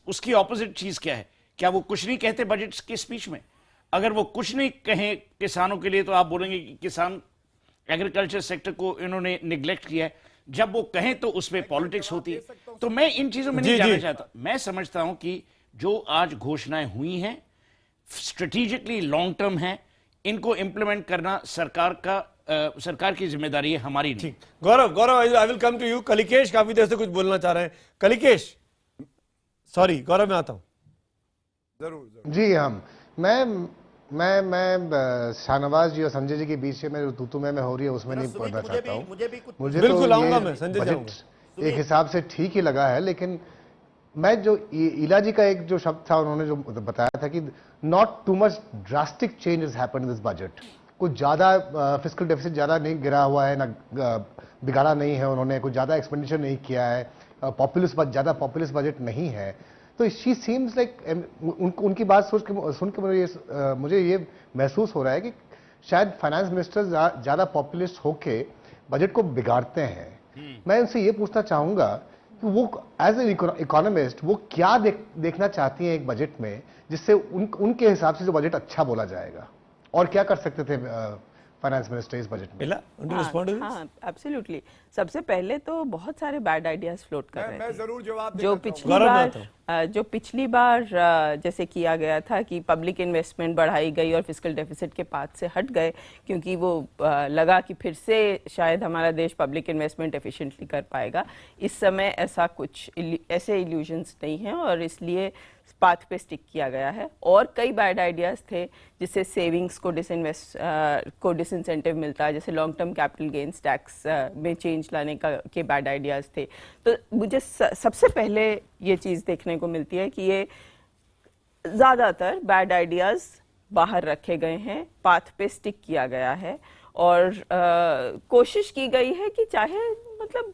उसकी ऑपोजिट चीज क्या है? क्या वो कुछ नहीं कहते बजट के स्पीच में? अगर वो कुछ नहीं कहें किसानों के लिए, तो आप बोलेंगे कि किसान, एग्रीकल्चर सेक्टर को इन्होंने निग्लेक्ट किया है। जब वो कहें तो उसमें पॉलिटिक्स होती है। तो मैं इन चीजों में नहीं जाना चाहता। मैं समझता हूं कि जो आज घोषणाएं हुई हैं स्ट्रेटेजिकली लॉन्ग टर्म है, इनको इंप्लीमेंट करना सरकार की जिम्मेदारी है, हमारी नहीं।
Gaurav, I will come to you. Kalikesh काफी देर से कुछ बोलना चाह रहे हैं। कलिकेश, सॉरी गौरव, मैं आता हूं।
जरूर।
जी, हम मैं शाहनवाज जी और संजय जी के बीच में तू मैं हो रही है उसमें नहीं पढ़ना चाहता हूँ। मुझे
बिल्कुल
तो
आऊंगा मैं, संजय
बजट एक हिसाब से ठीक ही लगा है, लेकिन मैं जो इला जी का एक जो शब्द था, उन्होंने जो बताया था कि not too much drastic changes happen in this budget. कुछ ज्यादा फिस्कल डेफिसिट ज्यादा नहीं गिरा हुआ है, ना बिगाड़ा नहीं है उन्होंने, कुछ ज्यादा एक्सपेंडिचर नहीं किया है, ज्यादा पॉपुलिस्ट बजट नहीं है। तो शी सीम्स लाइक, उनकी बात सुन के मुझे ये महसूस हो रहा है कि शायद फाइनेंस मिनिस्टर ज्यादा पॉपुलिस्ट होके बजट को बिगाड़ते हैं। मैं उनसे ये पूछना चाहूंगा कि वो एज एन इकोनॉमिस्ट वो क्या देखना चाहती हैं एक बजट में, जिससे उनके हिसाब से जो बजट अच्छा बोला जाएगा, और क्या कर सकते थे फाइनेंस मिनिस्टर इस बजट में?
हाँ, एब्सोल्युटली। सबसे पहले तो बहुत सारे बैड आइडियाज फ्लोट कर रहे थे।
मैं जरूर जवाब
जो पिछली बार जैसे किया गया था कि पब्लिक इन्वेस्टमेंट बढ़ाई गई और फिस्कल डेफिसिट के पाथ से हट गए, क्योंकि वो लगा कि फिर से शायद हमारा देश पब्लिक इन्वेस्टमेंट एफिशिएंटली कर पाएगा। इस समय ऐसे इल्यूजन्स नहीं हैं, और इसलिए पाथ पे स्टिक किया गया है। और कई बैड आइडियाज थे जिससे सेविंग्स को डिसइंसेंटिव मिलता है, जैसे long term capital gains tax में चेंज लाने के बैड आइडियाज थे। तो मुझे सबसे पहले ये चीज़ देखने को मिलती है कि ये ज़्यादातर बैड आइडियाज बाहर रखे गए हैं, पाथ पे स्टिक किया गया है, और कोशिश की गई है कि चाहे मतलब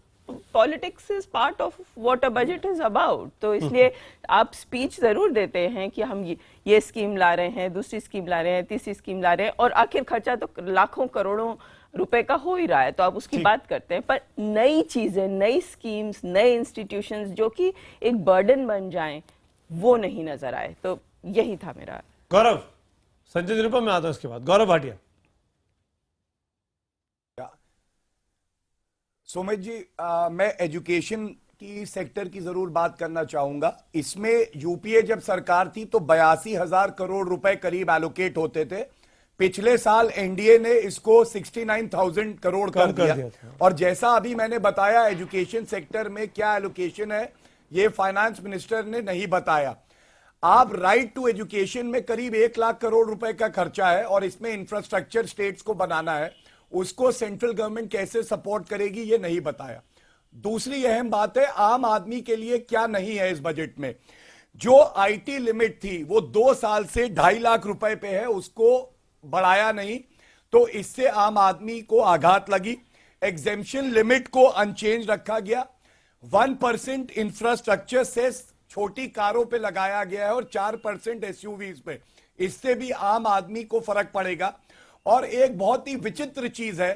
politics is part of what a budget is about. तो इसलिए आप स्पीच जरूर देते हैं कि हम ये स्कीम ला रहे हैं, दूसरी स्कीम ला रहे हैं, तीसरी स्कीम ला रहे हैं, और आखिर खर्चा तो लाखों करोड़ों रुपए का हो ही रहा है, तो आप उसकी बात करते हैं। पर नई चीजें, नई स्कीम्स, नए इंस्टीट्यूशंस जो कि एक बर्डन बन जाएं, वो नहीं नजर आए। तो यही था मेरा।
गौरव, संजय निरुपम में आता हूं इसके बाद। गौरव भाटिया।
सुमित जी, मैं एजुकेशन की सेक्टर की जरूर बात करना चाहूंगा। इसमें यूपीए जब सरकार थी तो 82,000 करोड़ रुपए करीब एलोकेट होते थे। पिछले साल एनडीए ने इसको 69,000 करोड़ कर दिया। और जैसा अभी मैंने बताया, एजुकेशन सेक्टर में क्या एलोकेशन है ये फाइनेंस मिनिस्टर ने नहीं बताया। आप राइट टू एजुकेशन में करीब 1 लाख करोड़ रुपए का खर्चा है, और इसमें इंफ्रास्ट्रक्चर स्टेट्स को बनाना है, उसको सेंट्रल गवर्नमेंट कैसे सपोर्ट करेगी ये नहीं बताया। दूसरी अहम बात है, आम आदमी के लिए क्या नहीं है इस बजट में। जो आईटी लिमिट थी वो 2 साल से 2.5 लाख रुपए पे है, उसको बढ़ाया नहीं, तो इससे आम आदमी को आघात लगी। एग्जेम्पशन लिमिट को अनचेंज रखा गया। 1% इंफ्रास्ट्रक्चर सेस छोटी कारों पे लगाया गया है और 4% एसयूवीज पे, इससे भी आम आदमी को फर्क पड़ेगा। और एक बहुत ही विचित्र चीज है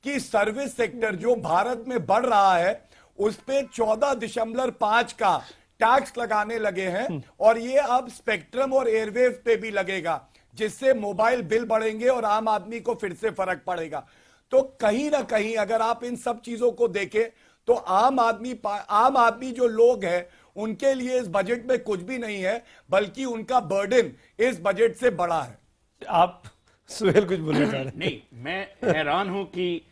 कि सर्विस सेक्टर जो भारत में बढ़ रहा है उस पे 14.5 का टैक्स लगाने लगे हैं, और ये अब स्पेक्ट्रम और एयरवेव पे भी लगेगा, जिससे मोबाइल बिल बढ़ेंगे और आम आदमी को फिर से फर्क पड़ेगा। तो कहीं ना कहीं अगर आप इन सब चीजों को देखें तो आम आदमी जो लोग हैं उनके लिए इस बजट में कुछ भी नहीं है, बल्कि उनका बर्डन इस बजट से बड़ा है।
आप सुहेल कुछ बोलना चाह रहे हैं?
नहीं, मैं हैरान हूं कि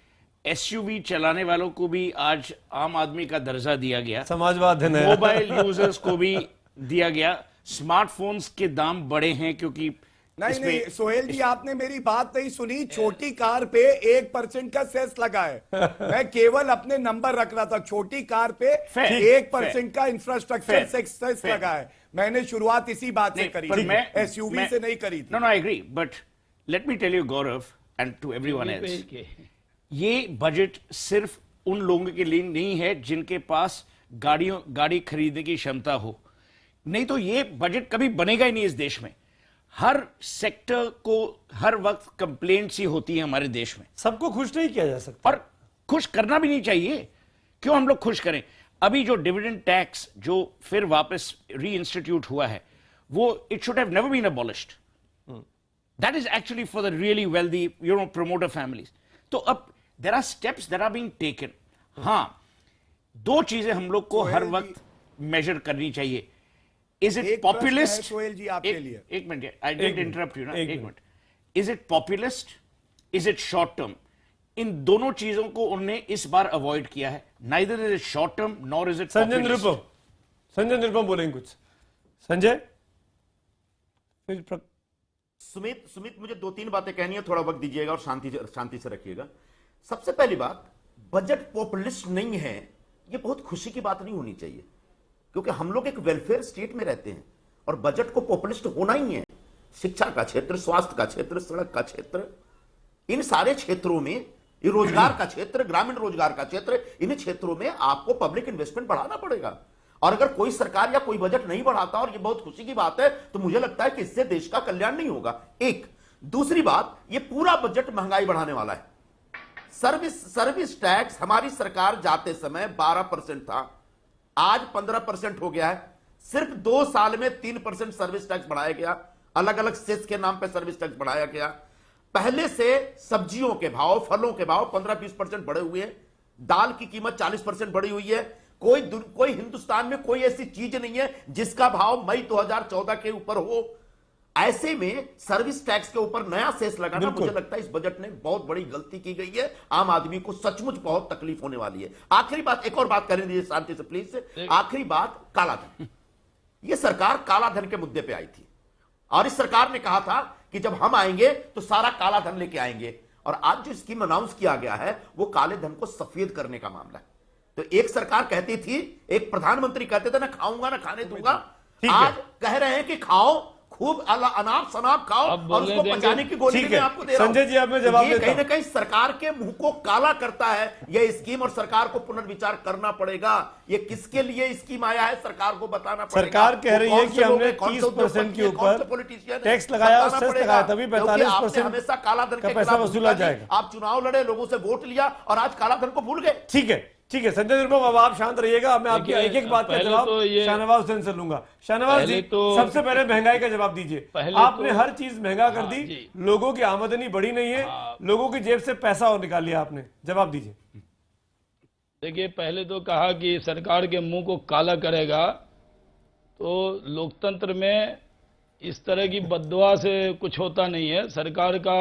एसयूवी चलाने वालों को भी आज आम आदमी का दर्जा दिया गया,
समाजवाद है ना,
मोबाइल यूजर्स को भी दिया गया, स्मार्टफोन्स के दाम बढ़े हैं क्योंकि
नहीं सोहेल जी, आपने मेरी बात नहीं सुनी। छोटी कार पे 1% का सेस लगा है। मैं केवल अपने नंबर रख रहा था। छोटी कार पे 1% का इंफ्रास्ट्रक्चर सेस लगा है। मैंने शुरुआत इसी बात से करी थी, एसयूवी से नहीं करी थी।
No I agree, but let me tell you Gaurav and to everyone else, ये बजट सिर्फ उन लोगों के लिए नहीं है जिनके पास गाड़ी खरीदने की क्षमता हो, नहीं तो ये बजट कभी बनेगा ही नहीं इस देश में। हर सेक्टर को हर वक्त कंप्लेंट्स ही होती है हमारे देश में।
सबको खुश नहीं किया जा सकता,
और खुश करना भी नहीं चाहिए। क्यों हम लोग खुश करें? अभी जो डिविडेंड टैक्स जो फिर वापस री इंस्टीट्यूट हुआ है, वो it should have never been abolished. That is actually for the really wealthy promoter families. तो अब there are steps that are being taken. हां, दो चीजें हम लोग को हर वक्त मेजर करनी चाहिए। Is it populist?
सोहेल जी आपके लिए
एक minute, I didn't interrupt you ना, एक minute. Is it populist? Is it short term? इन दोनों चीजों को उन्होंने इस बार अवॉइड किया है। Neither is it short term nor is it populist.
Sanjay Nirupam बोलेंगे कुछ। संजय,
सुमित मुझे 2-3 बातें कहनी है, थोड़ा वक्त दीजिएगा और शांति से रखिएगा। सबसे पहली बात, बजट पॉपुलिस्ट नहीं है, ये बहुत खुशी की बात नहीं होनी चाहिए, क्योंकि हम लोग एक वेलफेयर स्टेट में रहते हैं और बजट को पॉपुलिस्ट होना ही है। शिक्षा का क्षेत्र, स्वास्थ्य का क्षेत्र, सड़क का क्षेत्र, इन सारे क्षेत्रों में, ये रोजगार का क्षेत्र, ग्रामीण रोजगार का क्षेत्र, इन क्षेत्रों में आपको पब्लिक इन्वेस्टमेंट बढ़ाना पड़ेगा। और अगर कोई सरकार या कोई बजट नहीं बढ़ाता, और ये बहुत खुशी की बात है, तो मुझे लगता है कि इससे देश का कल्याण नहीं होगा। एक दूसरी बात, ये पूरा बजट महंगाई बढ़ाने वाला है। सर्विस टैक्स हमारी सरकार जाते समय 12% था, आज 15% हो गया है। सिर्फ 2 साल में 3% सर्विस टैक्स बढ़ाया गया, अलग अलग सेस के नाम पे सर्विस टैक्स बढ़ाया गया। पहले से सब्जियों के भाव, फलों के भाव 15-20% बढ़े हुए हैं, दाल की कीमत 40% बढ़ी हुई है। कोई हिंदुस्तान में कोई ऐसी चीज नहीं है जिसका भाव मई 2014 के ऊपर हो। ऐसे में सर्विस टैक्स के ऊपर नया सेस लगाना, मुझे लगता है इस बजट ने बहुत बड़ी गलती की गई है। आम आदमी को सचमुच बहुत तकलीफ होने वाली है। आखिरी बात, एक और बात करने दीजिए शांति से प्लीज। आखिरी बात, काला धन। यह सरकार काला धन के मुद्दे पे आई थी और इस सरकार ने कहा था कि जब हम आएंगे तो सारा काला धन लेके आएंगे, और आज जो स्कीम अनाउंस किया गया है वो काले धन को सफेद करने का मामला है। तो एक सरकार कहती थी, एक प्रधानमंत्री कहते थे, ना खाऊंगा ना खाने दूंगा। आज कह रहे हैं कि खाओ, खूब अनाप शनाप खाओ और उसको पचाने की गोली मैं आपको दे रहा हूं।
संजय जी, आप में जवाब देता हूं।
कहीं ना कहीं सरकार के मुंह को काला करता है यह स्कीम, और सरकार को पुनर्विचार करना पड़ेगा। ये किसके लिए स्कीम आया है, सरकार को बताना पड़ेगा।
सरकार कह रही है कि हमने 30% के ऊपर टैक्स लगाया, सेस लगाया, तभी 45%
हमेशा काला धन
का पैसा वसूला जाएगा।
आप चुनाव लड़े, लोगों से वोट लिया और आज काला धन को भूल गए।
ठीक है संजय निरुपम, अब आप शांत रहिएगा। मैं आपकी एक बात का जवाब शाहनवाज हुसैन से लूंगा। शाहनवाज जी, सबसे पहले महंगाई का जवाब दीजिए। आपने हर चीज महंगा कर दी, लोगों की आमदनी बढ़ी नहीं है, लोगों की जेब से पैसा और निकाल लिया आपने। जवाब दीजिए।
देखिए, पहले तो कहा कि सरकार के मुंह को काला करेगा, तो लोकतंत्र में इस तरह की बददुआ से कुछ होता नहीं है। सरकार का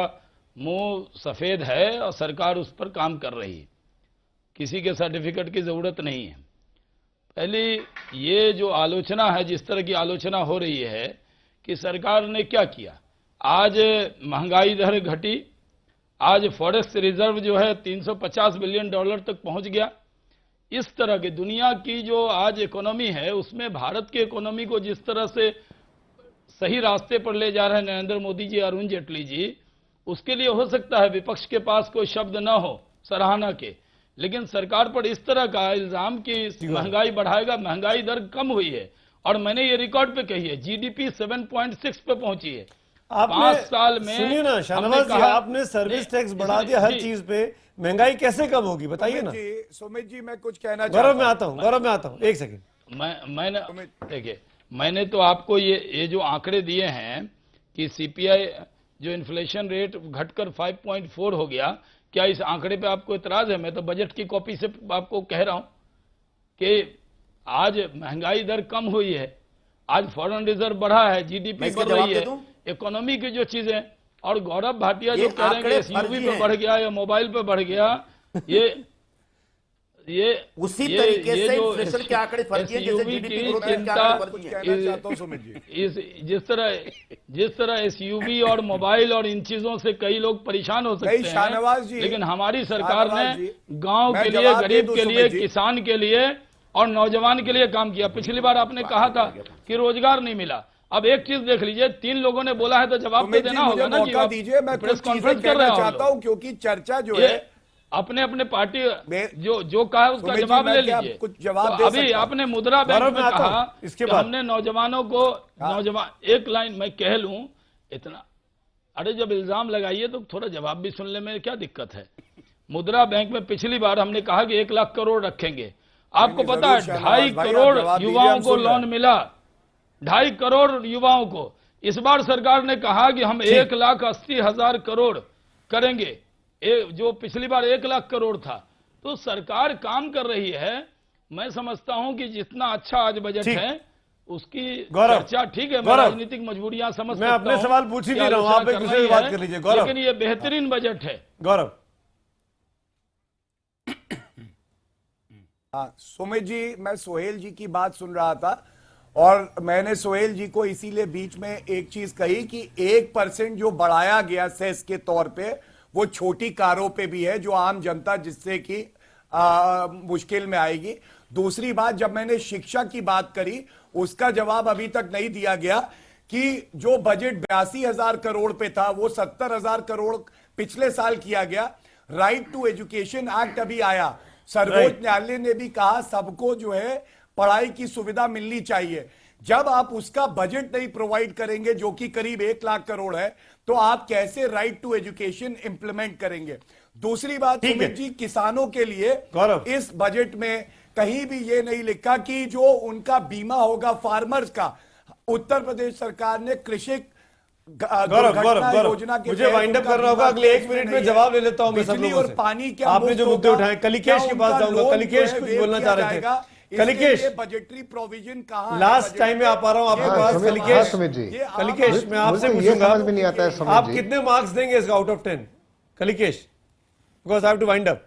मुंह सफेद है और सरकार उस पर काम कर रही है, किसी के सर्टिफिकेट की जरूरत नहीं है। पहली ये जो आलोचना है, जिस तरह की आलोचना हो रही है कि सरकार ने क्या किया, आज महंगाई दर घटी, आज फॉरेस्ट रिजर्व जो है $350 बिलियन तक पहुंच गया। इस तरह की दुनिया की जो आज इकोनॉमी है, उसमें भारत की इकोनॉमी को जिस तरह से सही रास्ते पर ले जा रहे हैं नरेंद्र मोदी जी, अरुण जेटली जी, उसके लिए हो सकता है विपक्ष के पास कोई शब्द ना हो सराहना के, लेकिन सरकार पर इस तरह का इल्जाम कि महंगाई बढ़ाएगा, महंगाई दर कम हुई है। और मैंने ये रिकॉर्ड पे कही है, जीडीपी 7.6 पे पहुंची है 5 साल में।
सुनिए ना शाहनवाज जी, आपने सर्विस टैक्स बढ़ा दिया हर चीज पे, महंगाई कैसे कम होगी बताइए ना।
सुमित जी, मैं कुछ कहना
गौरव में आता हूँ, एक सेकंड।
मैंने देखिए, मैंने तो आपको ये जो आंकड़े दिए हैं कि सीपीआई जो इन्फ्लेशन रेट घटकर 5.4 हो गया, क्या इस आंकड़े पे आपको इतराज है? मैं तो बजट की कॉपी से आपको कह रहा हूं। कि आज महंगाई दर कम हुई है, आज फॉरेन रिजर्व बढ़ा है, जीडीपी बढ़ रही है, इकोनॉमी की जो चीजें, और गौरव भाटिया जो कह रहे हैं एसयूवी पे बढ़ गया या मोबाइल पे बढ़ गया, ये
उसी तरीके से इन्फ्लेशन के आंकड़े फर्जी हैं जैसे जीडीपी ग्रोथ के
चिंता, जिस तरह एसयूवी और मोबाइल और इन चीजों से कई लोग परेशान हो सकते हैं, लेकिन हमारी सरकार ने गांव के लिए, गरीब के लिए, किसान के लिए और नौजवान के लिए काम किया। पिछली बार आपने कहा था कि रोजगार नहीं मिला, अब एक चीज देख लीजिए, 3 लोगों ने बोला है तो जवाब तो देना होगा ना जी।
दीजिए, मैं प्रेस कॉन्फ्रेंस करना चाहता हूं क्योंकि चर्चा जो है
अपने अपने पार्टी जो कहा है उसका जवाब ले लीजिए।
कुछ जवाब
तो अभी आपने मुद्रा बैंक में कहा कि हमने नौजवानों को, एक लाइन मैं कह लूं इतना, अरे जब इल्जाम लगाइए तो थोड़ा जवाब भी सुनने में क्या दिक्कत है। मुद्रा बैंक में पिछली बार हमने कहा कि 1 लाख करोड़ रखेंगे, आपको पता है 2.5 करोड़ युवाओं को लोन मिला, 2.5 करोड़ युवाओं को। इस बार सरकार ने कहा कि हम 1,80,000 करोड़ करेंगे, जो पिछली बार 1 लाख करोड़ था। तो सरकार काम कर रही है। मैं समझता हूं कि जितना अच्छा आज बजट है उसकी चर्चा ठीक है, मैं राजनीतिक मजबूरियां समझ सकता हूं,
मैं अपने सवाल पूछ ही नहीं रहा हूं, आप एक दूसरे से बात कर लीजिए। गौरव,
लेकिन ये बेहतरीन बजट है।
गौरव,
हाँ सुमित जी, मैं सोहेल जी की बात सुन रहा था और मैंने सोहेल जी को इसीलिए बीच में एक चीज कही कि 1% जो बढ़ाया गया सेस के तौर पे वो छोटी कारों पे भी है, जो आम जनता जिससे कि मुश्किल में आएगी। दूसरी बात, जब मैंने शिक्षा की बात करी उसका जवाब अभी तक नहीं दिया गया कि जो बजट 82,000 करोड़ पे था वो 70,000 करोड़ पिछले साल किया गया। राइट टू एजुकेशन एक्ट अभी आया, सर्वोच्च न्यायालय ने भी कहा सबको जो है पढ़ाई की सुविधा मिलनी चाहिए। जब आप उसका बजट नहीं प्रोवाइड करेंगे जो कि करीब 1 लाख करोड़ है, तो आप कैसे राइट टू एजुकेशन इंप्लीमेंट करेंगे। दूसरी बात सुमित जी, किसानों के लिए इस बजट में कहीं भी ये नहीं लिखा कि जो उनका बीमा होगा फार्मर्स का, उत्तर प्रदेश सरकार ने कृषि योजना के
मुझे वाइंड अप करना होगा, अगले 1 मिनट में जवाब ले लेता हूं मैं सब लोगों से।
पानी क्या
आपने जो मुद्दे उठाए, कलिकेश के पास जाऊंगा। कलिकेश कुछ बोलना चाह रहे थे। कलिकेश,
बजटरी प्रोविजन कहां,
लास्ट टाइम में आ पा रहा हूं आपके पास। कलिकेश, कलिकेश मैं आपसे पूछूंगा, आप कितने मार्क्स देंगे इसका out of 10? Kalikesh, because I have to wind up.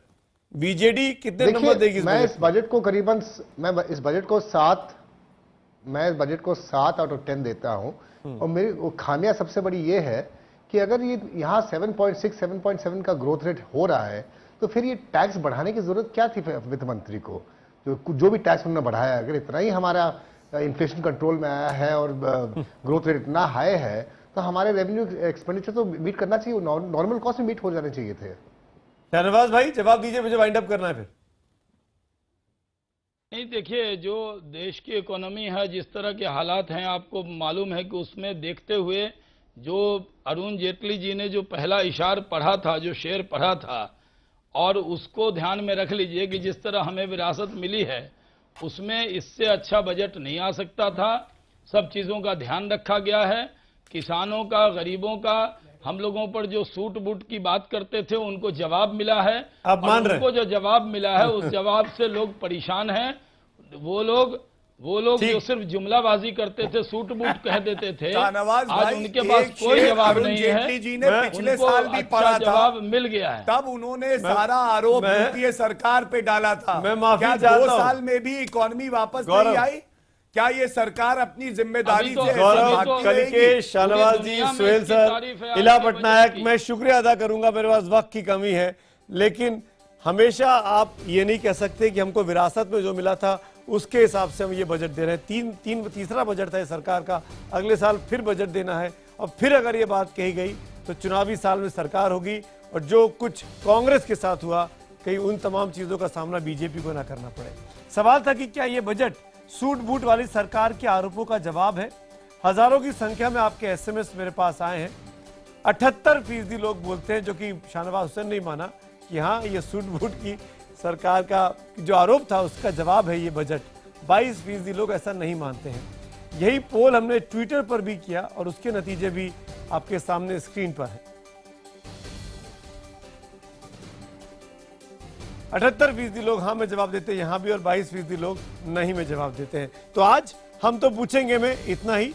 BJD कितने नंबर देगी?
मैं इस बजट को करीबन, मैं इस बजट को 7 आउट ऑफ 10 देता हूं। और मेरी खामियां सबसे बड़ी ये है कि अगर ये यहाँ 7.6, 7.7 का ग्रोथ रेट हो रहा है तो फिर ये टैक्स बढ़ाने की जरूरत क्या थी वित्त मंत्री को? जो भी टैक्स उन्होंने बढ़ाया, अगर इतना ही हमारा इन्फ्लेशन कंट्रोल में आया है और ग्रोथ रेट इतना हाई है तो हमारे रेवेन्यू एक्सपेंडिचर तो मीट करना चाहिए, नॉर्मल कॉस्ट में मीट हो जाने चाहिए थे।
शाहनवाज भाई जवाब दीजिए, मुझे वाइंड अप करना है फिर।
नहीं, देखिए जो देश की इकोनॉमी है, जिस तरह के हालात हैं, आपको मालूम है कि उसमें देखते हुए जो अरुण जेटली जी ने जो पहला इशार पढ़ा था, जो शेर पढ़ा था, और उसको ध्यान में रख लीजिए कि जिस तरह हमें विरासत मिली है उसमें इससे अच्छा बजट नहीं आ सकता था। सब चीज़ों का ध्यान रखा गया है, किसानों का, गरीबों का, हम लोगों पर जो सूट बूट की बात करते थे उनको जवाब मिला है।
आप मान रहे हैं?
उनको जो जवाब मिला है उस जवाब से लोग परेशान हैं। वो लोग जो सिर्फ जुमलाबाजी करते थे, सूट बूट कह देते थे, आज उनके पास कोई जवाब नहीं है।
जी ने पिछले साल भी पढ़ा था,
जवाब मिल गया है।
तब उन्होंने सारा आरोप यूपीए सरकार पे डाला था।
मैं माफी चाहता हूं।
2 साल में भी इकोनॉमी वापस नहीं आई। क्या ये सरकार अपनी जिम्मेदारी से
गौरव, कलिकेश, शाहनवाज जी, सोहेल सर, इला पटनायक, मैं शुक्रिया अदा करूंगा, मेरे पास वक्त की कमी है, लेकिन हमेशा आप ये नहीं कह सकते कि हमको विरासत में जो मिला था उसके हिसाब से हम ये बजट दे रहे हैं। तीसरा बजट था सरकार का, अगले साल फिर बजट देना है, और फिर अगर ये बात कही गई तो चुनावी साल में सरकार होगी, और जो कुछ कांग्रेस के साथ हुआ कहीं उन तमाम चीज़ों का सामना बीजेपी को ना करना पड़े। सवाल था कि क्या ये बजट सूट बूट वाली सरकार के आरोपों का जवाब है? हजारों की संख्या में आपके एसएमएस मेरे पास आए हैं। 78% लोग बोलते हैं, जो कि शाहनवाज हुसैन ने माना कि हाँ ये सूट बूट की सरकार का जो आरोप था उसका जवाब है ये बजट। 22% लोग ऐसा नहीं मानते हैं। यही पोल हमने ट्विटर पर भी किया और उसके नतीजे भी आपके सामने स्क्रीन पर है। 78% लोग हाँ में जवाब देते हैं यहाँ भी, और 22% लोग नहीं में जवाब देते हैं। तो आज हम तो पूछेंगे में इतना ही।